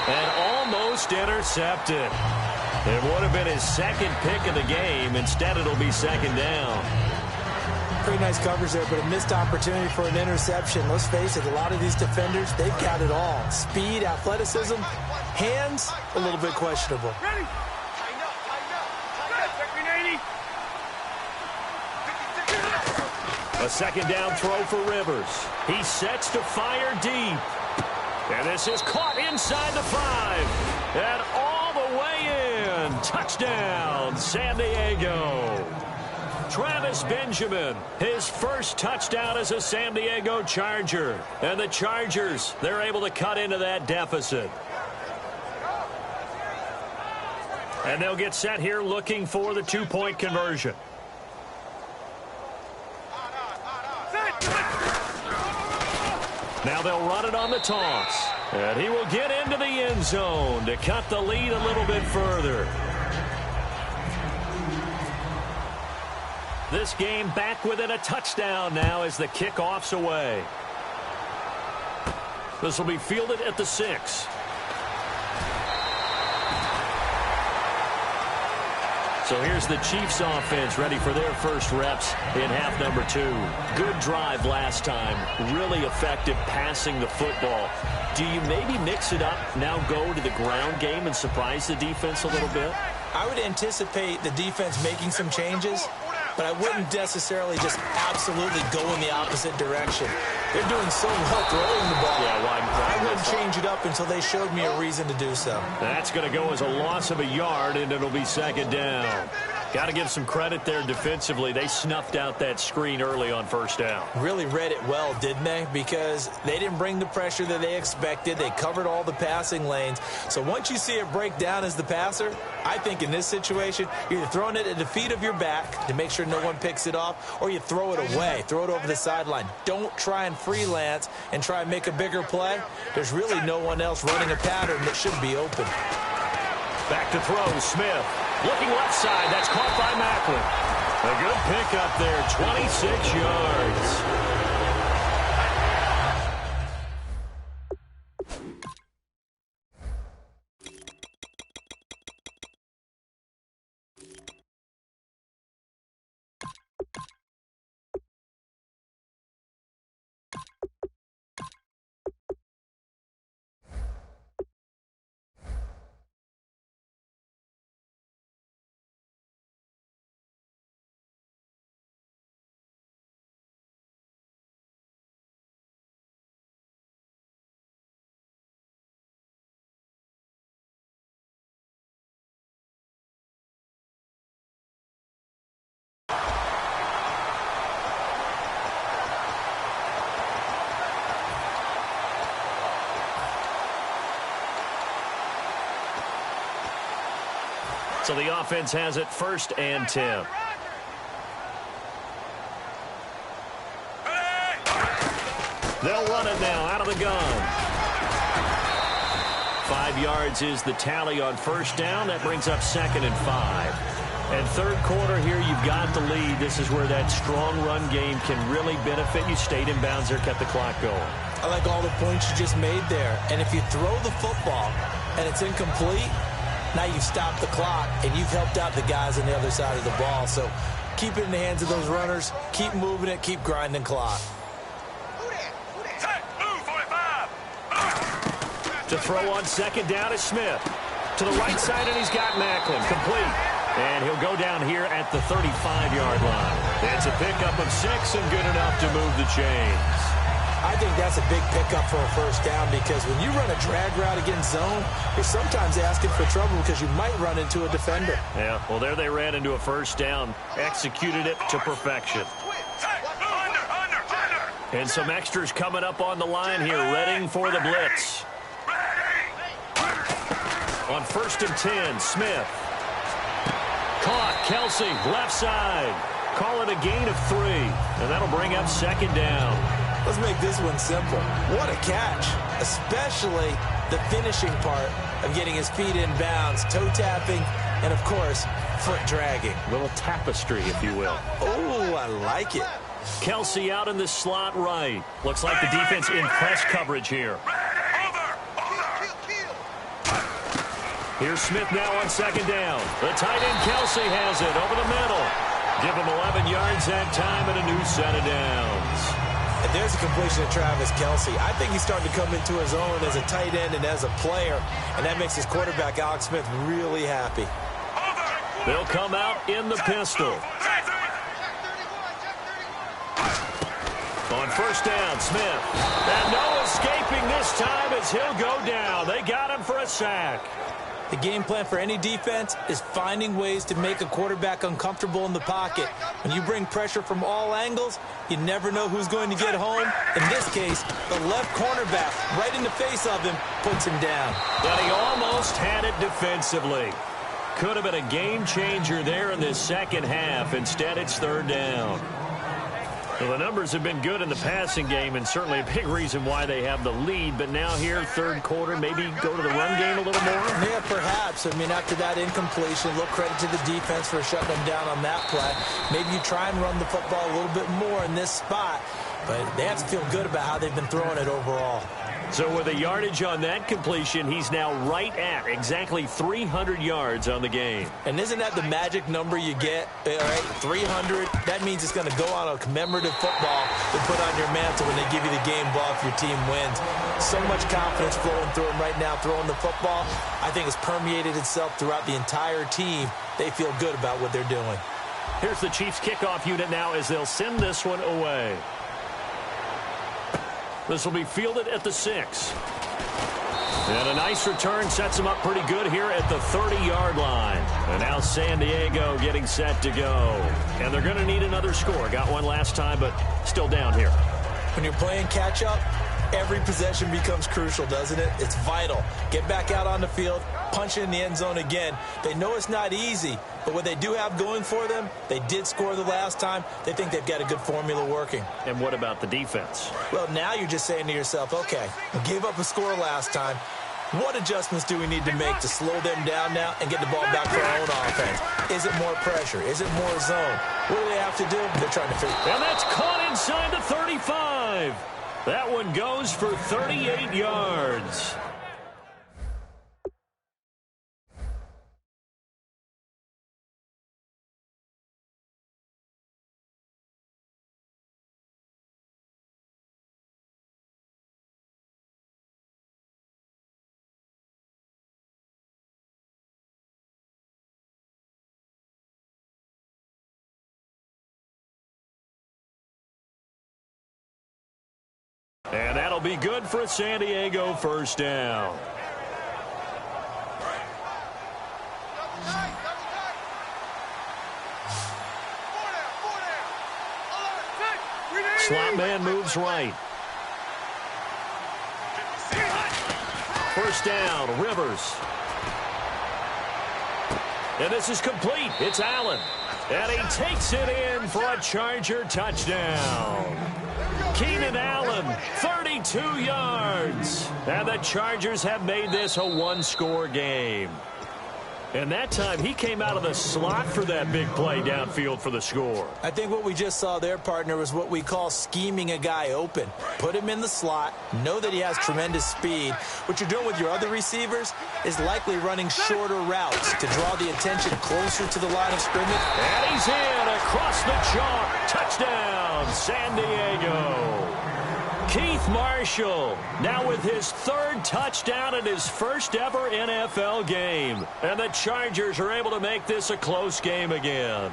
And almost intercepted. It would have been his second pick of the game. Instead, it'll be second down. Pretty nice coverage there, but a missed opportunity for an interception. Let's face it, a lot of these defenders, they've got it all. Speed, athleticism, hands, a little bit questionable. Ready? A second down throw for Rivers. He sets to fire deep. And this is caught inside the 5. And all the way in. Touchdown, San Diego. Travis Benjamin, his first touchdown as a San Diego Charger. And the Chargers, they're able to cut into that deficit. And they'll get set here looking for the 2-point conversion. Now they'll run it on the toss. And he will get into the end zone to cut the lead a little bit further. This game back within a touchdown now as the kickoff's away. This will be fielded at the 6. So here's the Chiefs offense ready for their first reps in half number 2. Good drive last time. Really effective passing the football. Do you maybe mix it up, now go to the ground game and surprise the defense a little bit? I would anticipate the defense making some changes, but I wouldn't necessarily just absolutely go in the opposite direction. They're doing so well throwing the ball. Yeah, I wouldn't change it up until they showed me a reason to do so. That's going to go as a loss of a yard, and it'll be second down. Got to give some credit there defensively. They snuffed out that screen early on first down. Really read it well, didn't they? Because they didn't bring the pressure that they expected. They covered all the passing lanes. So once you see it break down as the passer, I think in this situation, you're either throwing it at the feet of your back to make sure no one picks it off, or you throw it away. Throw it over the sideline. Don't try and freelance and try and make a bigger play. There's really no one else running a pattern that should be open. Back to throw, Smith. Looking left side, that's caught by Macklin. A good pickup there, 26 yards. So the offense has it 1st and 10. They'll run it now out of the gun. 5 yards is the tally on first down. That brings up 2nd and 5. And third quarter here, you've got the lead. This is where that strong run game can really benefit you. Stayed in bounds there, kept the clock going. I like all the points you just made there. And if you throw the football and it's incomplete, now you've stopped the clock and you've helped out the guys on the other side of the ball. So keep it in the hands of those runners. Keep moving it. Keep grinding clock. To throw on second down is Smith. To the right side, and he's got Macklin. Complete. And he'll go down here at the 35-yard line. It's a pickup of 6 and good enough to move the chains. I think that's a big pickup for a first down because when you run a drag route against zone, you're sometimes asking for trouble because you might run into a defender. Yeah, well, there they ran into a first down, executed it to perfection. And some extras coming up on the line here, readying for the blitz. On 1st and 10, Smith. Caught, Kelsey, left side. Call it a gain of 3, and that'll bring up 2nd down. Let's make this one simple. What a catch, especially the finishing part of getting his feet in bounds, toe tapping, and, of course, foot dragging. A little tapestry, if you will. Oh, I like it. Kelsey out in the slot right. Looks like the defense in press coverage here. Here's Smith now on 2nd down. The tight end Kelsey has it over the middle. Give him 11 yards that time and a new set of downs. And there's a completion to Travis Kelsey. I think he's starting to come into his own as a tight end and as a player, and that makes his quarterback, Alex Smith, really happy. They'll come out in the pistol. On 1st down, Smith. And no escaping this time as he'll go down. They got him for a sack. The game plan for any defense is finding ways to make a quarterback uncomfortable in the pocket. When you bring pressure from all angles, you never know who's going to get home. In this case, the left cornerback, right in the face of him, puts him down. But he almost had it defensively. Could have been a game changer there in this second half. Instead, it's 3rd down. Well, the numbers have been good in the passing game and certainly a big reason why they have the lead. But now here, 3rd quarter, maybe go to the run game a little more? Yeah, perhaps. I mean, after that incompletion, a little credit to the defense for shutting them down on that play. Maybe you try and run the football a little bit more in this spot. But they have to feel good about how they've been throwing it overall. So with a yardage on that completion, he's now right at exactly 300 yards on the game. And isn't that the magic number you get? All right, 300. That means it's going to go on a commemorative football to put on your mantle when they give you the game ball if your team wins. So much confidence flowing through him right now throwing the football. I think it's permeated itself throughout the entire team. They feel good about what they're doing. Here's the Chiefs kickoff unit now as they'll send this one away. This will be fielded at the 6. And a nice return sets them up pretty good here at the 30-yard line. And now San Diego getting set to go. And they're going to need another score. Got one last time, but still down here. When you're playing catch-up, every possession becomes crucial, doesn't it? It's vital. Get back out on the field, punch it in the end zone again. They know it's not easy, but what they do have going for them, they did score the last time. They think they've got a good formula working. And what about the defense? Well, now you're just saying to yourself, okay, we gave up a score last time. What adjustments do we need to make to slow them down now and get the ball back for our own offense? Is it more pressure? Is it more zone? What do they have to do? They're trying to figure it out. And that's caught inside the 35. That one goes for 38 yards. And that'll be good for a San Diego first down. Slot man moves right. First down, Rivers. And this is complete. It's Allen. And he takes it in for a Charger touchdown. Keenan Allen, 32 yards. And the Chargers have made this a one-score game. And that time, he came out of the slot for that big play downfield for the score. I think what we just saw there, partner, was what we call scheming a guy open. Put him in the slot, know that he has tremendous speed. What you're doing with your other receivers is likely running shorter routes to draw the attention closer to the line of scrimmage. And he's in across the chalk. Touchdown, San Diego. Keith Marshall now with his third touchdown in his first ever NFL game. And the Chargers are able to make this a close game again.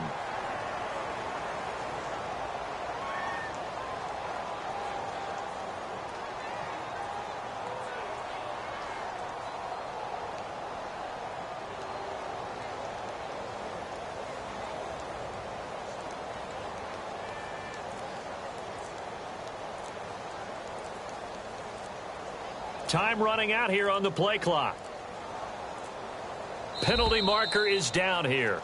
Time running out here on the play clock. Penalty marker is down here.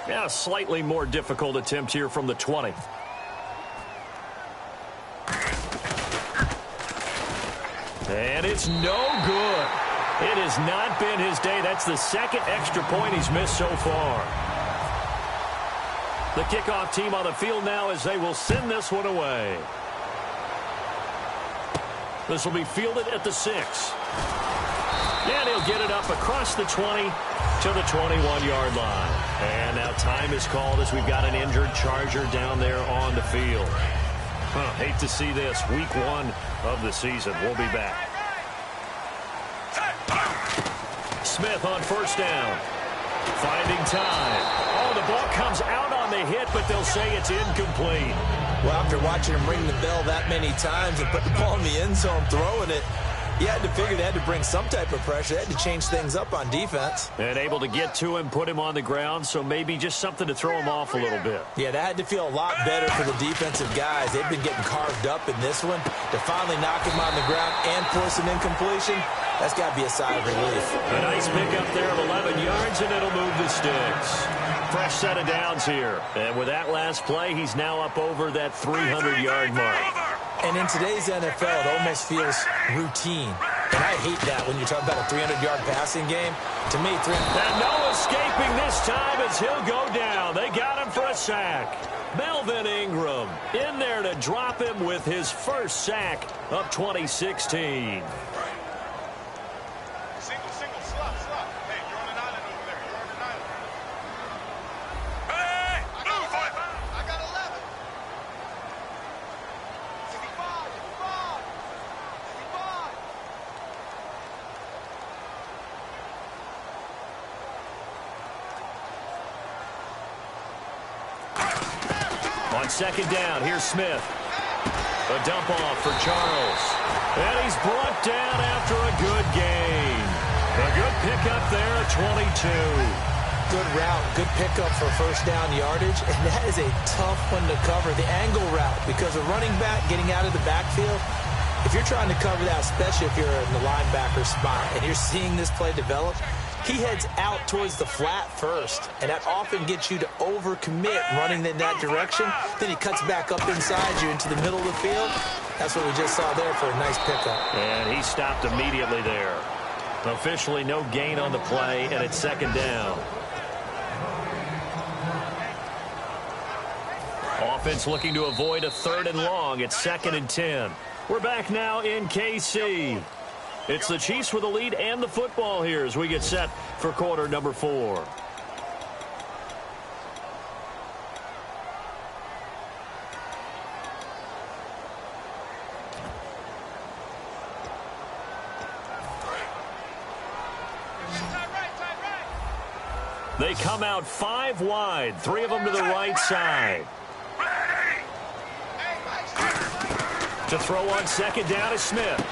Yeah, a slightly more difficult attempt here from the 20. And it's no good. It has not been his day. That's the second extra point he's missed so far. The kickoff team on the field now as they will send this one away. This will be fielded at the 6. And he'll get it up across the 20 to the 21-yard line. And now time is called as we've got an injured Charger down there on the field. Hate to see this. Week 1 of the season. We'll be back. Smith on first down. Finding time. Oh, the ball comes out on the hit, but they'll say it's incomplete. Well, after watching him ring the bell that many times and put the ball in the end zone throwing it, you had to figure they had to bring some type of pressure. They had to change things up on defense. And able to get to him, put him on the ground, so maybe just something to throw him off a little bit. Yeah, that had to feel a lot better for the defensive guys. They've been getting carved up in this one. To finally knock him on the ground and force an incompletion, that's got to be a sigh of relief. A nice pickup there of 11 yards, and it'll move the sticks. Fresh set of downs here. And with that last play, he's now up over that 300-yard mark. And in today's NFL, it almost feels routine. And I hate that when you're talking about a 300-yard passing game. To me, and no escaping this time as he'll go down. They got him for a sack. Melvin Ingram in there to drop him with his first sack of 2016. On second down, here's Smith. A dump off for Charles. And he's brought down after a good gain. A good pickup there at 22. Good route, good pickup for first down yardage. And that is a tough one to cover, the angle route, because a running back getting out of the backfield, if you're trying to cover that, especially if you're in the linebacker spot and you're seeing this play develop, he heads out towards the flat first, and that often gets you to overcommit running in that direction. Then he cuts back up inside you into the middle of the field. That's what we just saw there for a nice pickup. And he stopped immediately there. Officially no gain on the play, and it's second down. Offense looking to avoid a 3rd and long. It's 2nd and 10. We're back now in KC. It's the Chiefs with the lead and the football here as we get set for quarter number 4. They come out 5 wide, 3 of them to the right side. To throw on second down is Smith.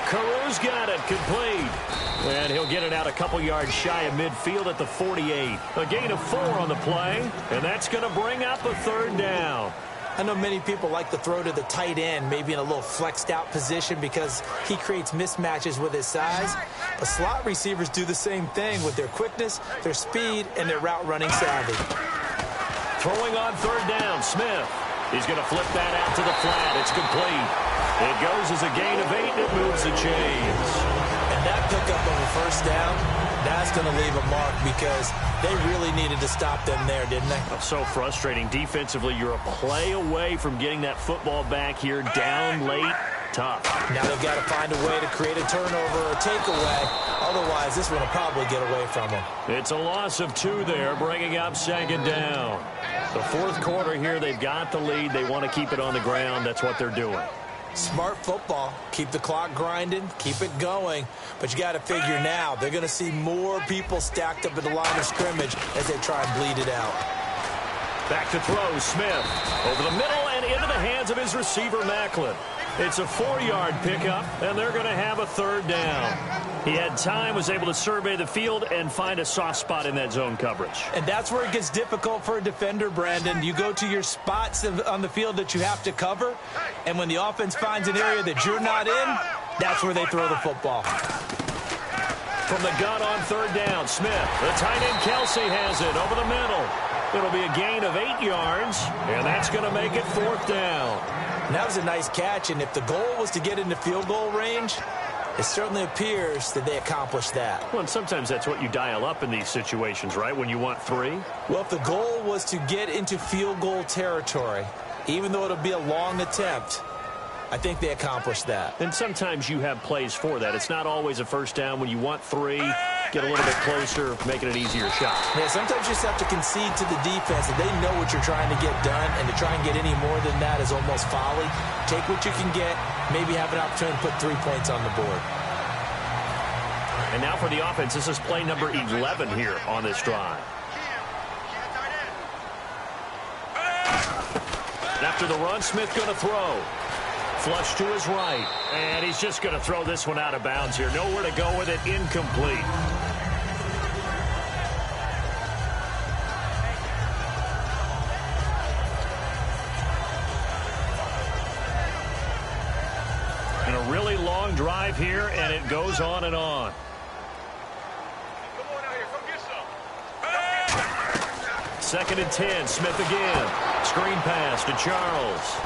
Caru's got it, complete. And he'll get it out a couple yards shy of midfield at the 48. A gain of 4 on the play, and that's going to bring up a 3rd down. I know many people like to throw to the tight end, maybe in a little flexed out position because he creates mismatches with his size. But slot receivers do the same thing with their quickness, their speed, and their route running savvy. Throwing on 3rd down, Smith. He's going to flip that out to the flat. It's complete. It goes as a gain of 8, and it moves the chains. And that pickup of a first down, that's going to leave a mark because they really needed to stop them there, didn't they? So frustrating. Defensively, you're a play away from getting that football back here down late. Tough. Now they've got to find a way to create a turnover or a takeaway. Otherwise, this one will probably get away from them. It's a loss of 2 there, bringing up 2nd down. The 4th quarter here, they've got the lead. They want to keep it on the ground. That's what they're doing. Smart football. Keep the clock grinding. Keep it going. But you got to figure now, they're going to see more people stacked up at the line of scrimmage as they try and bleed it out. Back to throw, Smith. Over the middle and into the hands of his receiver, Macklin. It's a 4-yard pickup, and they're going to have a third down. He had time, was able to survey the field and find a soft spot in that zone coverage. And that's where it gets difficult for a defender, Brandon. You go to your spots on the field that you have to cover, and when the offense finds an area that you're not in, that's where they throw the football. From the gun on third down, Smith. The tight end Kelsey has it over the middle. It'll be a gain of 8 yards, and that's going to make it fourth down. And that was a nice catch, and if the goal was to get into field goal range, it certainly appears that they accomplished that. Well, and sometimes that's what you dial up in these situations, right, when you want 3? Well, if the goal was to get into field goal territory, even though it'll be a long attempt, I think they accomplished that. And sometimes you have plays for that. It's not always a first down. When you want 3, get a little bit closer, making it easier shot. Yeah, sometimes you just have to concede to the defense that they know what you're trying to get done, and to try and get any more than that is almost folly. Take what you can get, maybe have an opportunity to put 3 points on the board. And now for the offense, this is play number 11 here on this drive. After the run, Smith going to throw. Flush to his right. And he's just going to throw this one out of bounds here. Nowhere to go with it. Incomplete. And a really long drive here, and it goes on and on. Second and 10. Smith again. Screen pass to Charles.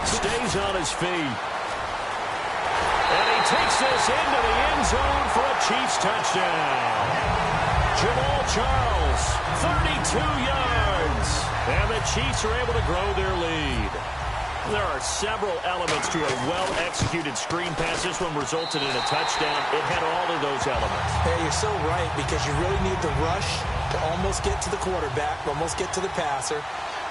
Stays on his feet. And he takes this into the end zone for a Chiefs touchdown. Jamal Charles, 32 yards. And the Chiefs are able to grow their lead. There are several elements to a well-executed screen pass. This one resulted in a touchdown. It had all of those elements. Hey, you're so right, because you really need the rush to almost get to the quarterback, almost get to the passer.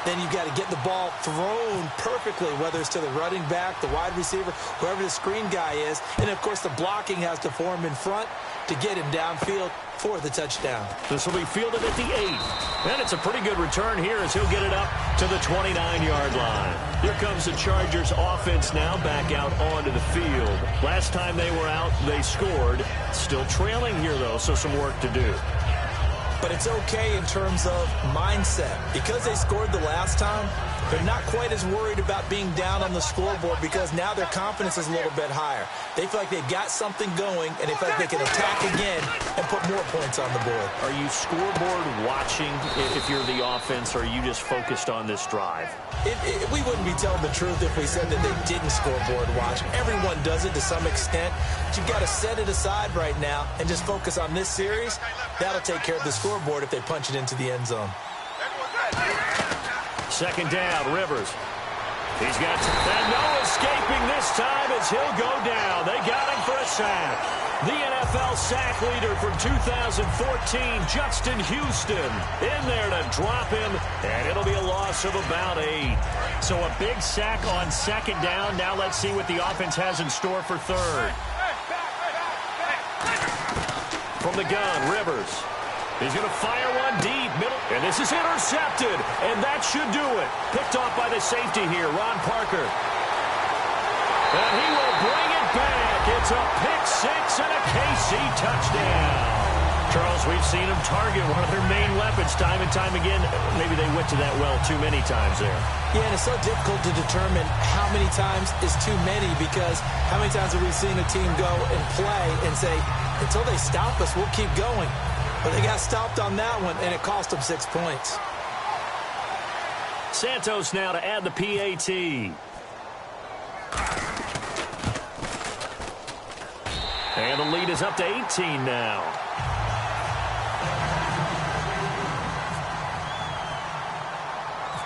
Then you've got to get the ball thrown perfectly, whether it's to the running back, the wide receiver, whoever the screen guy is. And, of course, the blocking has to form in front to get him downfield for the touchdown. This will be fielded at the 8. And it's a pretty good return here as he'll get it up to the 29-yard line. Here comes the Chargers offense now back out onto the field. Last time they were out, they scored. Still trailing here, though, so some work to do. But it's okay in terms of mindset. Because they scored the last time, they're not quite as worried about being down on the scoreboard, because now their confidence is a little bit higher. They feel like they've got something going, and they feel like they can attack again and put more points on the board. Are you scoreboard watching if you're the offense, or are you just focused on this drive? We wouldn't be telling the truth if we said that they didn't scoreboard watch. Everyone does it to some extent. But you've got to set it aside right now and just focus on this series. That'll take care of the scoreboard if they punch it into the end zone. Second down, Rivers. He's got and no escaping this time as he'll go down. They got him for a sack. The NFL sack leader from 2014, Justin Houston, in there to drop him, and it'll be a loss of about 8. So a big sack on second down. Now let's see what the offense has in store for third. From the gun, Rivers. He's going to fire one deep, middle, and this is intercepted, and that should do it. Picked off by the safety here, Ron Parker. And he will bring it back. It's a pick six and a KC touchdown. Charles, we've seen him target one of their main weapons time and time again. Maybe they went to that well too many times there. Yeah, and it's so difficult to determine how many times is too many, because how many times have we seen a team go and play and say, until they stop us, we'll keep going. But they got stopped on that one, and it cost them 6 points. Santos now to add the PAT. And the lead is up to 18 now.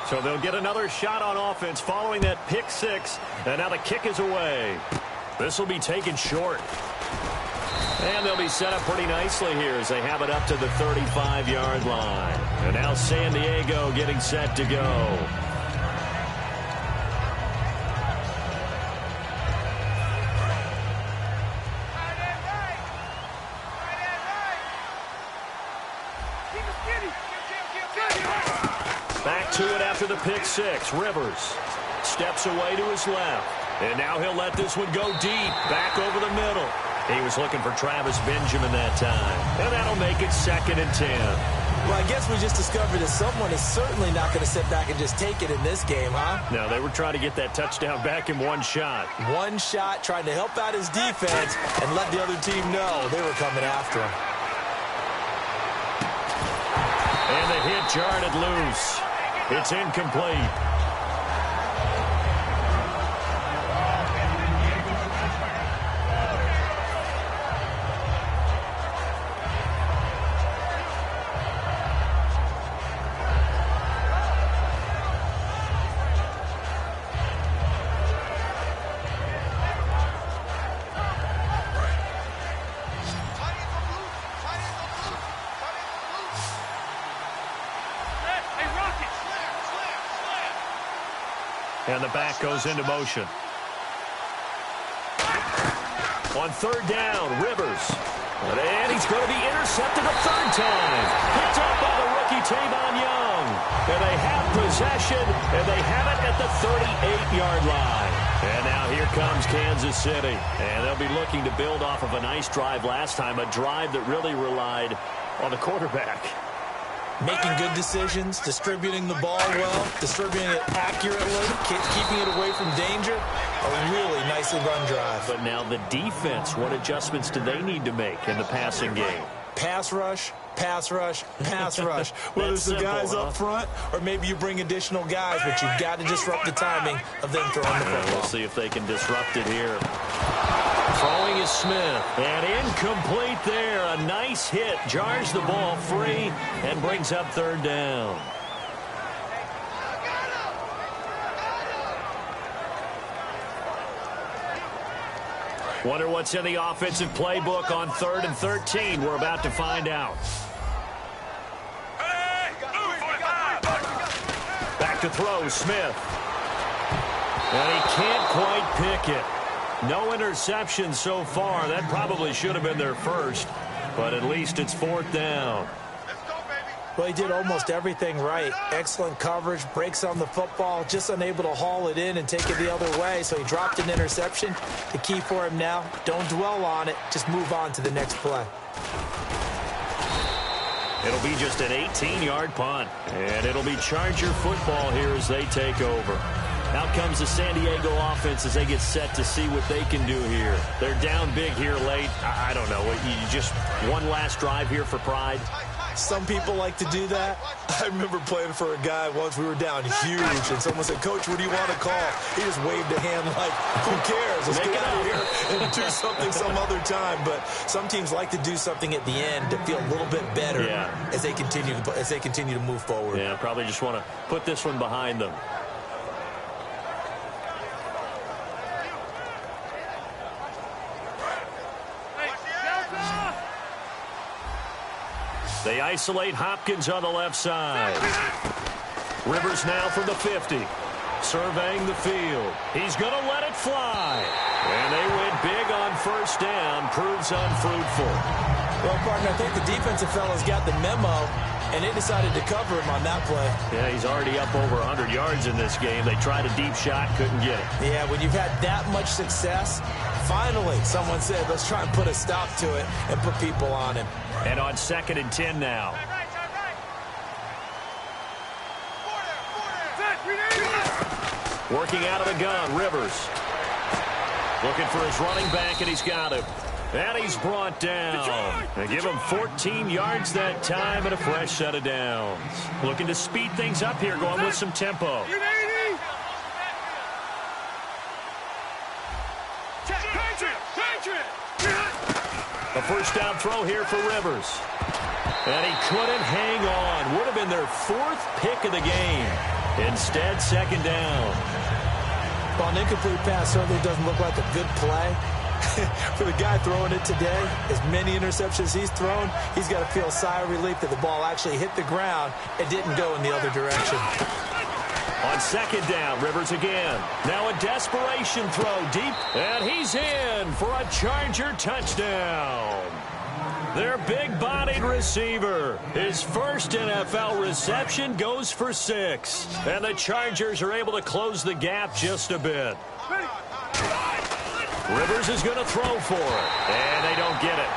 So they'll get another shot on offense following that pick six. And now the kick is away. This will be taken short. And they'll be set up pretty nicely here as they have it up to the 35-yard line. And now San Diego getting set to go. Back to it after the pick six. Rivers steps away to his left. And now he'll let this one go deep. Back over the middle. He was looking for Travis Benjamin that time. And that'll make it 2nd and 10. Well, I guess we just discovered that someone is certainly not going to sit back and just take it in this game, huh? No, they were trying to get that touchdown back in one shot. One shot, trying to help out his defense and let the other team know they were coming after him. And the hit jarred it loose. It's incomplete. And the back goes into motion. On 3rd down, Rivers. And he's going to be intercepted a 3rd time. Picked up by the rookie Tavon Young. And they have possession, and they have it at the 38-yard line. And now here comes Kansas City. And they'll be looking to build off of a nice drive last time, a drive that really relied on the quarterback. Making good decisions, distributing the ball well, distributing it accurately, keeping it away from danger. A really nicely run drive. But now the defense, what adjustments do they need to make in the passing game? Pass rush, pass rush, pass rush. Whether it's the guys up front or maybe you bring additional guys, but you've got to disrupt the timing of them throwing the football. We'll see if they can disrupt it here. Throwing is Smith. And incomplete there. A nice hit. Jars the ball free and brings up 3rd down. Wonder what's in the offensive playbook on 3rd and 13. We're about to find out. Back to throw, Smith. And he can't quite pick it. No interception so far. That probably should have been their first, but at least it's 4th down. Well, he did almost everything right. Excellent coverage, breaks on the football, just unable to haul it in and take it the other way, so he dropped an interception. The key for him now, don't dwell on it, just move on to the next play. It'll be just an 18-yard punt, and it'll be Charger football here as they take over. Out comes the San Diego offense as they get set to see what they can do here. They're down big here late. I don't know. You just one last drive here for pride? Some people like to do that. I remember playing for a guy once. We were down huge, and someone said, "Coach, what do you want to call?" He just waved a hand like, "Who cares? Let's get out of here and do something some other time." But some teams like to do something at the end to feel a little bit better as they continue to move forward. Yeah, probably just want to put this one behind them. They isolate Hopkins on the left side. Rivers now from the 50. Surveying the field. He's going to let it fly. And they went big on 1st down. Proves unfruitful. Well, partner, I think the defensive fellas got the memo, and they decided to cover him on that play. Yeah, he's already up over 100 yards in this game. They tried a deep shot, couldn't get it. Yeah, when you've had that much success, finally someone said, let's try and put a stop to it and put people on him. And on 2nd and 10 now. Working out of the gun, Rivers. Looking for his running back, and he's got him. And he's brought down. They give him 14 yards that time and a fresh set of downs. Looking to speed things up here, going with some tempo. A 1st down throw here for Rivers. And he couldn't hang on. Would have been their 4th pick of the game. Instead, 2nd down. Well, an incomplete pass certainly doesn't look like a good play. For the guy throwing it today, as many interceptions he's thrown, he's got to feel a sigh of relief that the ball actually hit the ground and didn't go in the other direction. On 2nd down, Rivers again. Now a desperation throw deep, and he's in for a Charger touchdown. Their big-bodied receiver. His first NFL reception goes for 6. And the Chargers are able to close the gap just a bit. Rivers is going to throw for it. And they don't get it.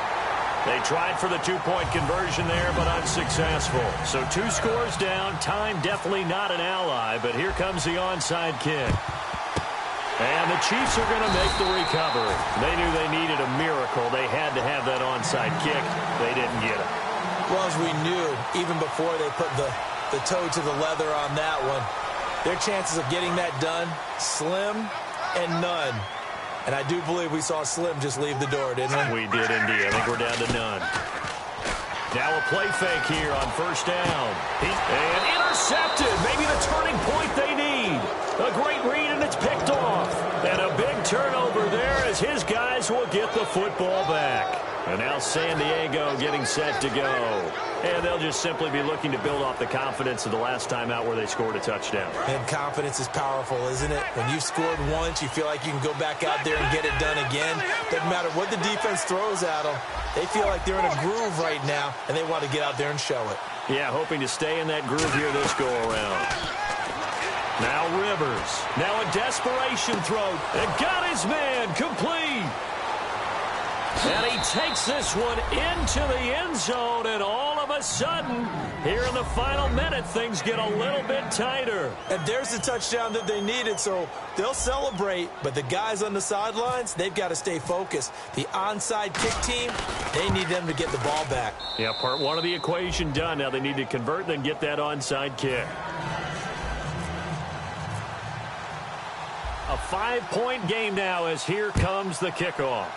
They tried for the 2-point conversion there, but unsuccessful. So 2 scores down. Time definitely not an ally, but here comes the onside kick. And the Chiefs are going to make the recovery. They knew they needed a miracle. They had to have that onside kick. They didn't get it. Well, as we knew, even before they put the toe to the leather on that one, their chances of getting that done, slim and none. And I do believe we saw Slim just leave the door, didn't we? We did indeed. I think we're down to none. Now a play fake here on first down. And intercepted. Maybe the turning point they need. A great read, and it's picked off. And a big turnover there as his guys will get the football back. And now San Diego getting set to go. And they'll just simply be looking to build off the confidence of the last time out where they scored a touchdown. And confidence is powerful, isn't it? When you've scored once, you feel like you can go back out there and get it done again. Doesn't matter what the defense throws at them. They feel like they're in a groove right now, and they want to get out there and show it. Yeah, hoping to stay in that groove here this go-around. Now Rivers. Now a desperation throw. And got his man complete. And he takes this one into the end zone, and all of a sudden, here in the final minute, things get a little bit tighter. And there's the touchdown that they needed, so they'll celebrate. But the guys on the sidelines, they've got to stay focused. The onside kick team, they need them to get the ball back. Yeah, part one of the equation done. Now they need to convert and then get that onside kick. A 5-point game now as here comes the kickoff.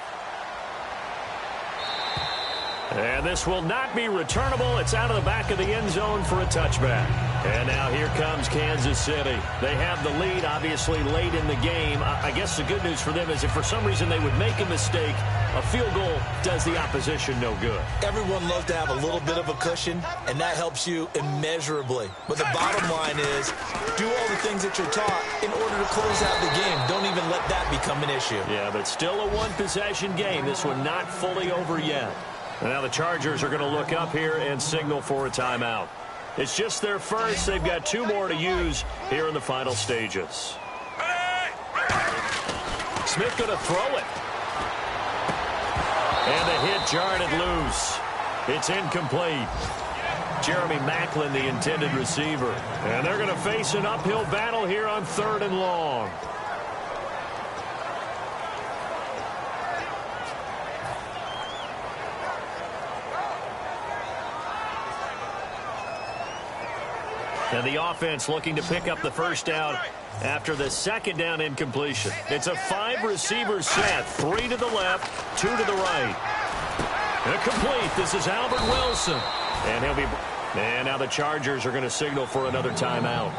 And this will not be returnable. It's out of the back of the end zone for a touchback. And now here comes Kansas City. They have the lead, obviously, late in the game. I guess the good news for them is if for some reason they would make a mistake, a field goal does the opposition no good. Everyone loves to have a little bit of a cushion, and that helps you immeasurably. But the bottom line is, do all the things that you're taught in order to close out the game. Don't even let that become an issue. Yeah, but still a one-possession game. This one not fully over yet. And now the Chargers are going to look up here and signal for a timeout. It's just their first. They've got 2 more to use here in the final stages. Smith going to throw it. And the hit jarred it loose. It's incomplete. Jeremy Maclin, the intended receiver. And they're going to face an uphill battle here on 3rd and long. And the offense looking to pick up the first down after the 2nd down incompletion. It's a 5-receiver set. 3 to the left, 2 to the right. And complete. This is Albert Wilson. And he'll be... And now the Chargers are going to signal for another timeout.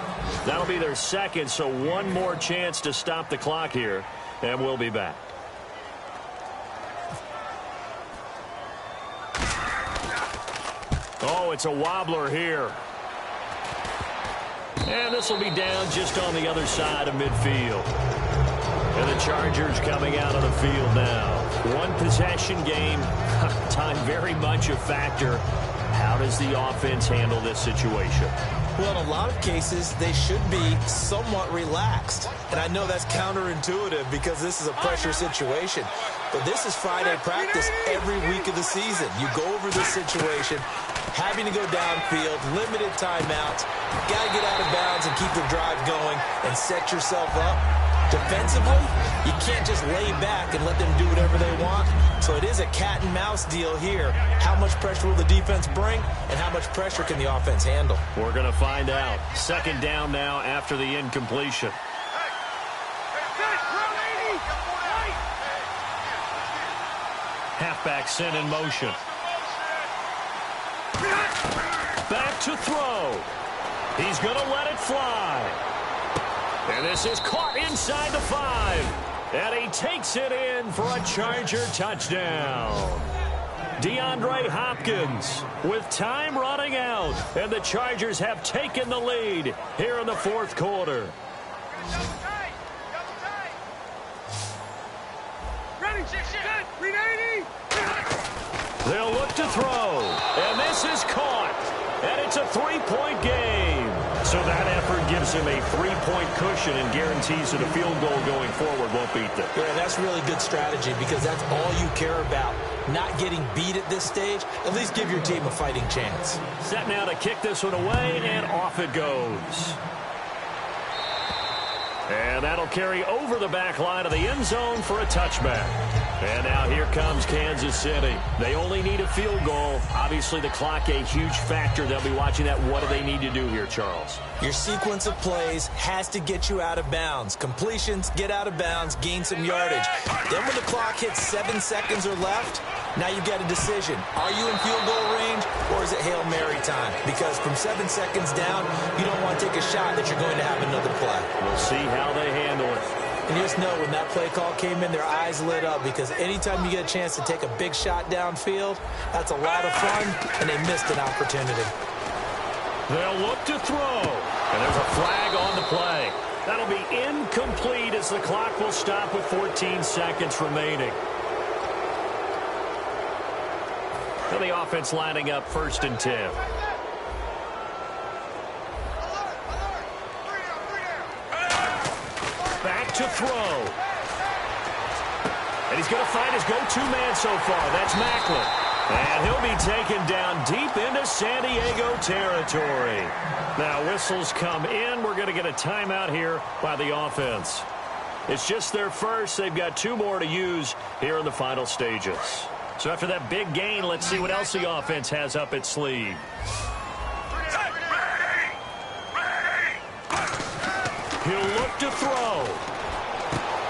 That'll be their 2nd, so 1 more chance to stop the clock here. And we'll be back. Oh, it's a wobbler here. And this will be down just on the other side of midfield. And the Chargers coming out of the field now. 1-possession game. Time very much a factor. How does the offense handle this situation? Well, in a lot of cases, they should be somewhat relaxed. And I know that's counterintuitive because this is a pressure situation. But this is Friday practice every week of the season. You go over this situation, having to go downfield, limited timeouts. Got to get out of bounds and keep the drive going and set yourself up. Defensively, you can't just lay back and let them do whatever they want. So it is a cat and mouse deal here. How much pressure will the defense bring and how much pressure can the offense handle? We're going to find out. 2nd down now after the incompletion. Halfback sent in motion. Back to throw. He's going to let it fly. And this is caught inside the 5. And he takes it in for a Charger touchdown. DeAndre Hopkins with time running out. And the Chargers have taken the lead here in the 4th quarter. They'll look to throw, and this is caught, and it's a 3-point game. So that effort gives him a 3-point cushion and guarantees that a field goal going forward won't beat them. Yeah, that's really good strategy because that's all you care about. Not getting beat at this stage, at least give your team a fighting chance. Set now to kick this one away, and off it goes. And that'll carry over the back line of the end zone for a touchback. And now here comes Kansas City. They only need a field goal. Obviously, the clock a huge factor. They'll be watching that. What do they need to do here, Charles? Your sequence of plays has to get you out of bounds. Completions, get out of bounds, gain some yardage. Then when the clock hits 7 seconds or left, now you get a decision. Are you in field goal range or is it Hail Mary time? Because from 7 seconds down, you don't want to take a shot that you're going to have another play. We'll see how they handle it. And you just know when that play call came in, their eyes lit up because anytime you get a chance to take a big shot downfield, that's a lot of fun, and they missed an opportunity. They'll look to throw, and there's a flag on the play. That'll be incomplete as the clock will stop with 14 seconds remaining. And the offense lining up 1st and 10. Back to throw. And he's going to find his go-to man so far. That's Macklin. And he'll be taken down deep into San Diego territory. Now, whistles come in. We're going to get a timeout here by the offense. It's just their first. They've got 2 more to use here in the final stages. So after that big gain, let's see what else the offense has up its sleeve. He'll look to throw.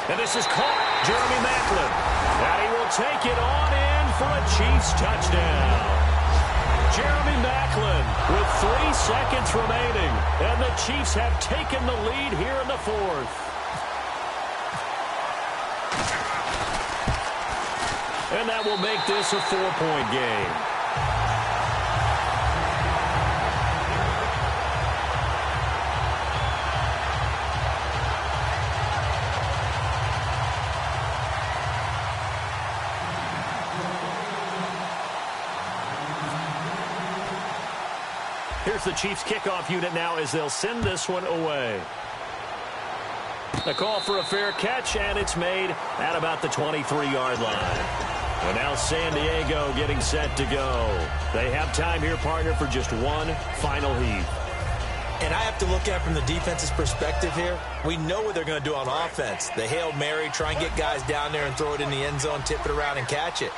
And this is caught. Jeremy Macklin. And he will take it on in for a Chiefs touchdown. Jeremy Macklin with 3 seconds remaining. And the Chiefs have taken the lead here in the 4th. And that will make this a 4-point game. Here's the Chiefs kickoff unit now as they'll send this one away. A call for a fair catch, and it's made at about the 23-yard line. And now San Diego getting set to go. They have time here, partner, for just one final heat. And I have to look at it from the defense's perspective here. We know what they're going to do on offense. The Hail Mary, try and get guys down there and throw it in the end zone, tip it around and catch it.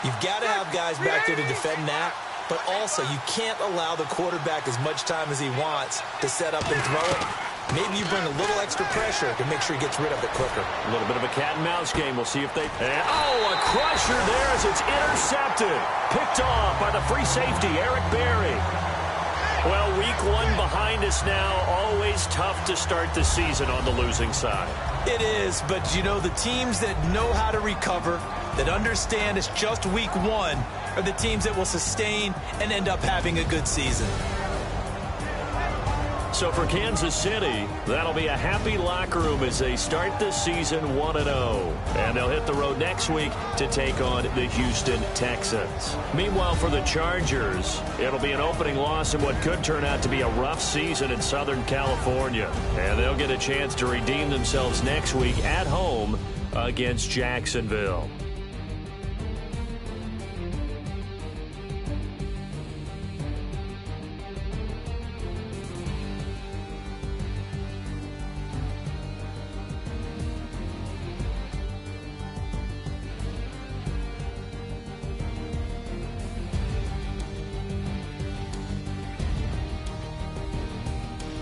You've got to have guys back there to defend that. But also, you can't allow the quarterback as much time as he wants to set up and throw it. Maybe you bring a little extra pressure to make sure he gets rid of it quicker. A little bit of a cat-and-mouse game. We'll see if they... And, a crusher there as it's intercepted. Picked off by the free safety, Eric Berry. Well, week 1 behind us now. Always tough to start the season on the losing side. It is, but you know, the teams that know how to recover, that understand it's just week 1, are the teams that will sustain and end up having a good season. So for Kansas City, that'll be a happy locker room as they start this season 1-0. And they'll hit the road next week to take on the Houston Texans. Meanwhile, for the Chargers, it'll be an opening loss in what could turn out to be a rough season in Southern California. And they'll get a chance to redeem themselves next week at home against Jacksonville.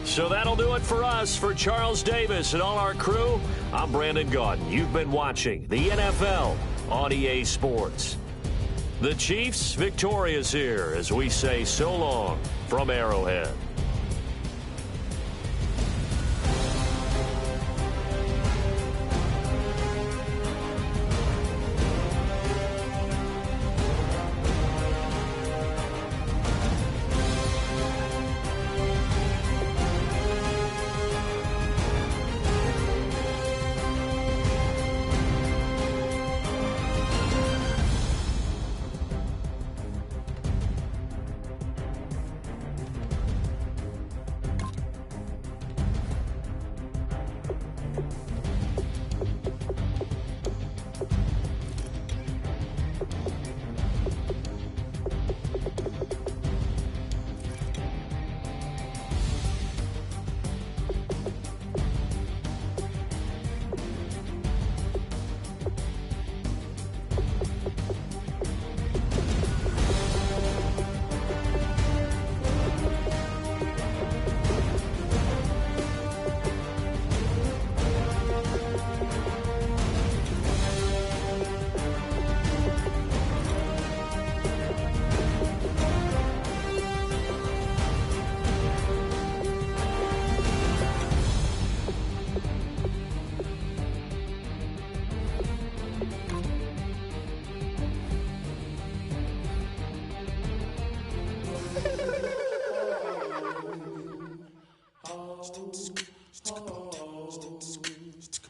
So that'll do it for us. For Charles Davis and all our crew, I'm Brandon Gaudin. You've been watching the NFL on EA Sports. The Chiefs victorious here as we say so long from Arrowhead.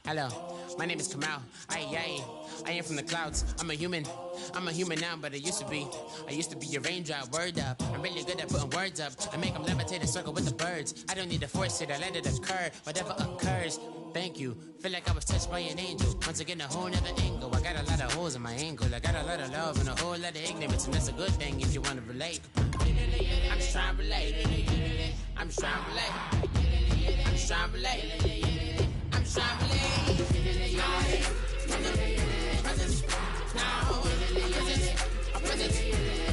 Hello, my name is Kamal. I am from the clouds. I'm a human now, but I used to be a raindrop. Word up, I'm really good at putting words up. I make them levitate and circle with the birds. I don't need to force it, I let it occur. Whatever occurs, thank you. Feel like I was touched by an angel. Once again, a whole nother angle. I got a lot of holes in my angle. I got a lot of love and a whole lot of ignorance, and that's a good thing if you want to relate. I'm just trying to relate. I'm just trying to relate. I'm just trying to relate. I'm just trying to relate. Presence now.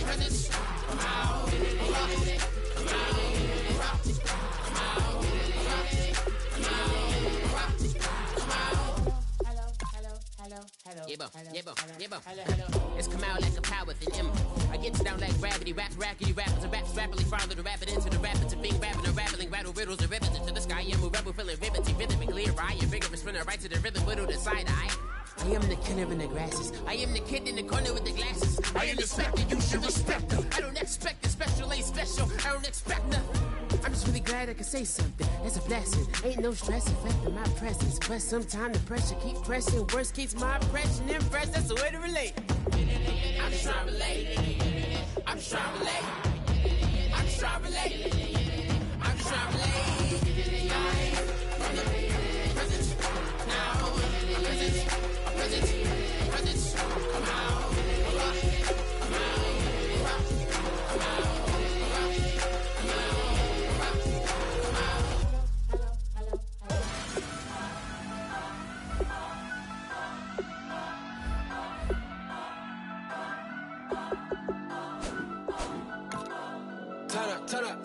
Presence. Come out. It's come out like a power within him. I get down like gravity, rappers and raps rapidly follow the rapid into the rapids of being rapping and rattling, rattle riddles and rivets into the sky. I'm a rebel feeling riveting, rhythmically right, and vigorous spinner right to the rhythm, whittle the side eye. I am the killer in the grasses. I am the kid in the corner with the glasses. I am the specter, you should respect them. I don't expect the special, ain't special. I don't expect nothing. I'm just really glad I can say something. That's a blessing. Ain't no stress affecting my presence. But sometimes the pressure keep pressing. Worst keeps my impression impressed. That's the way to relate. I'm just trying to relate. I'm just trying to relate. I'm just trying to relate. I'm just trying to relate. Presence now. Presence. Come out. Turn up.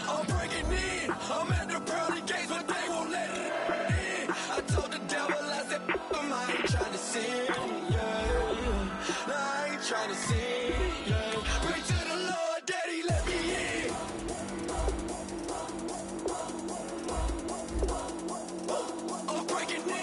I'm breaking in. I'm at the pearly gates, but they won't let it in. I told the devil, I said, I ain't trying to sin. Yeah. No, I ain't trying to sin. Yeah. Pray to the Lord, Daddy, let me in. I'm breaking in.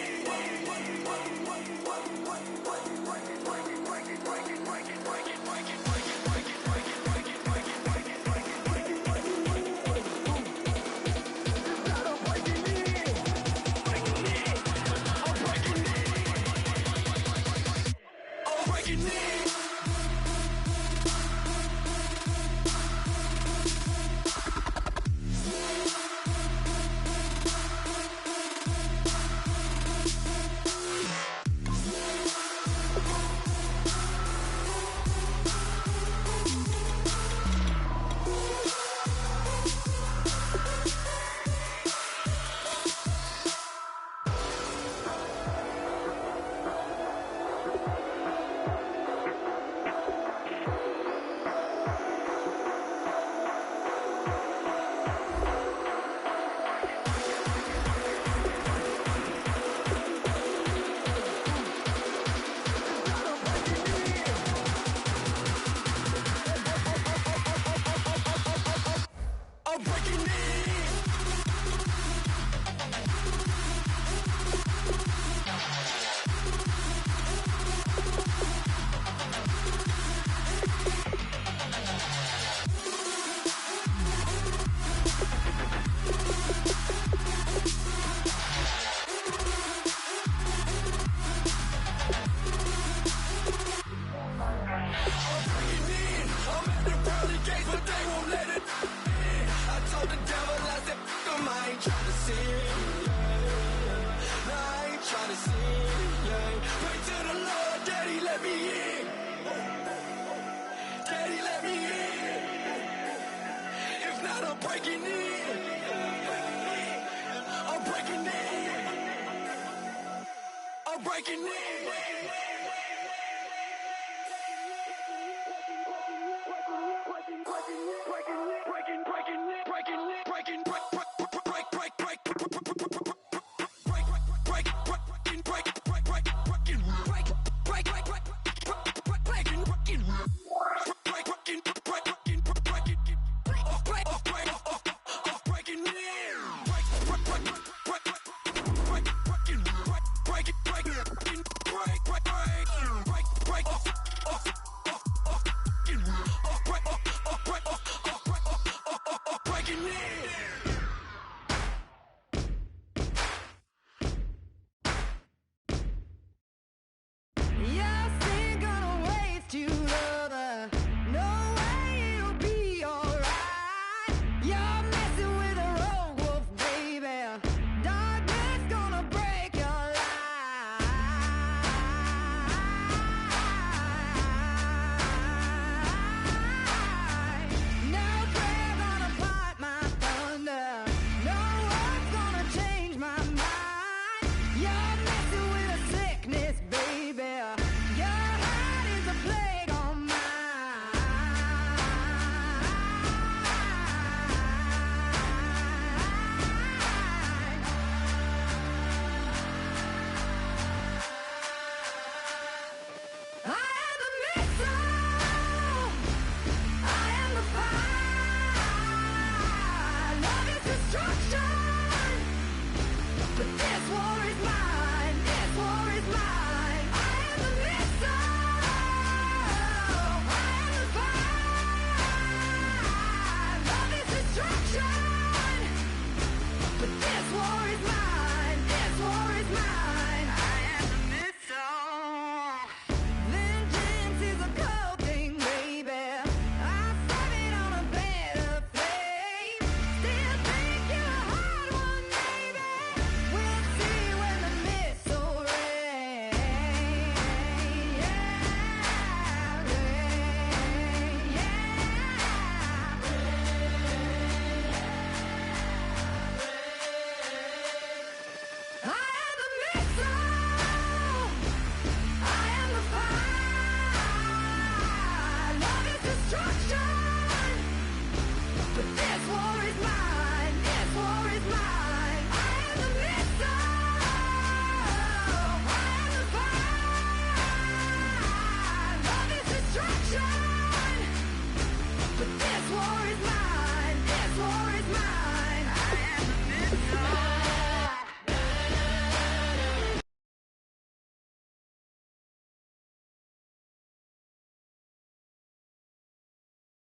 Breaking in.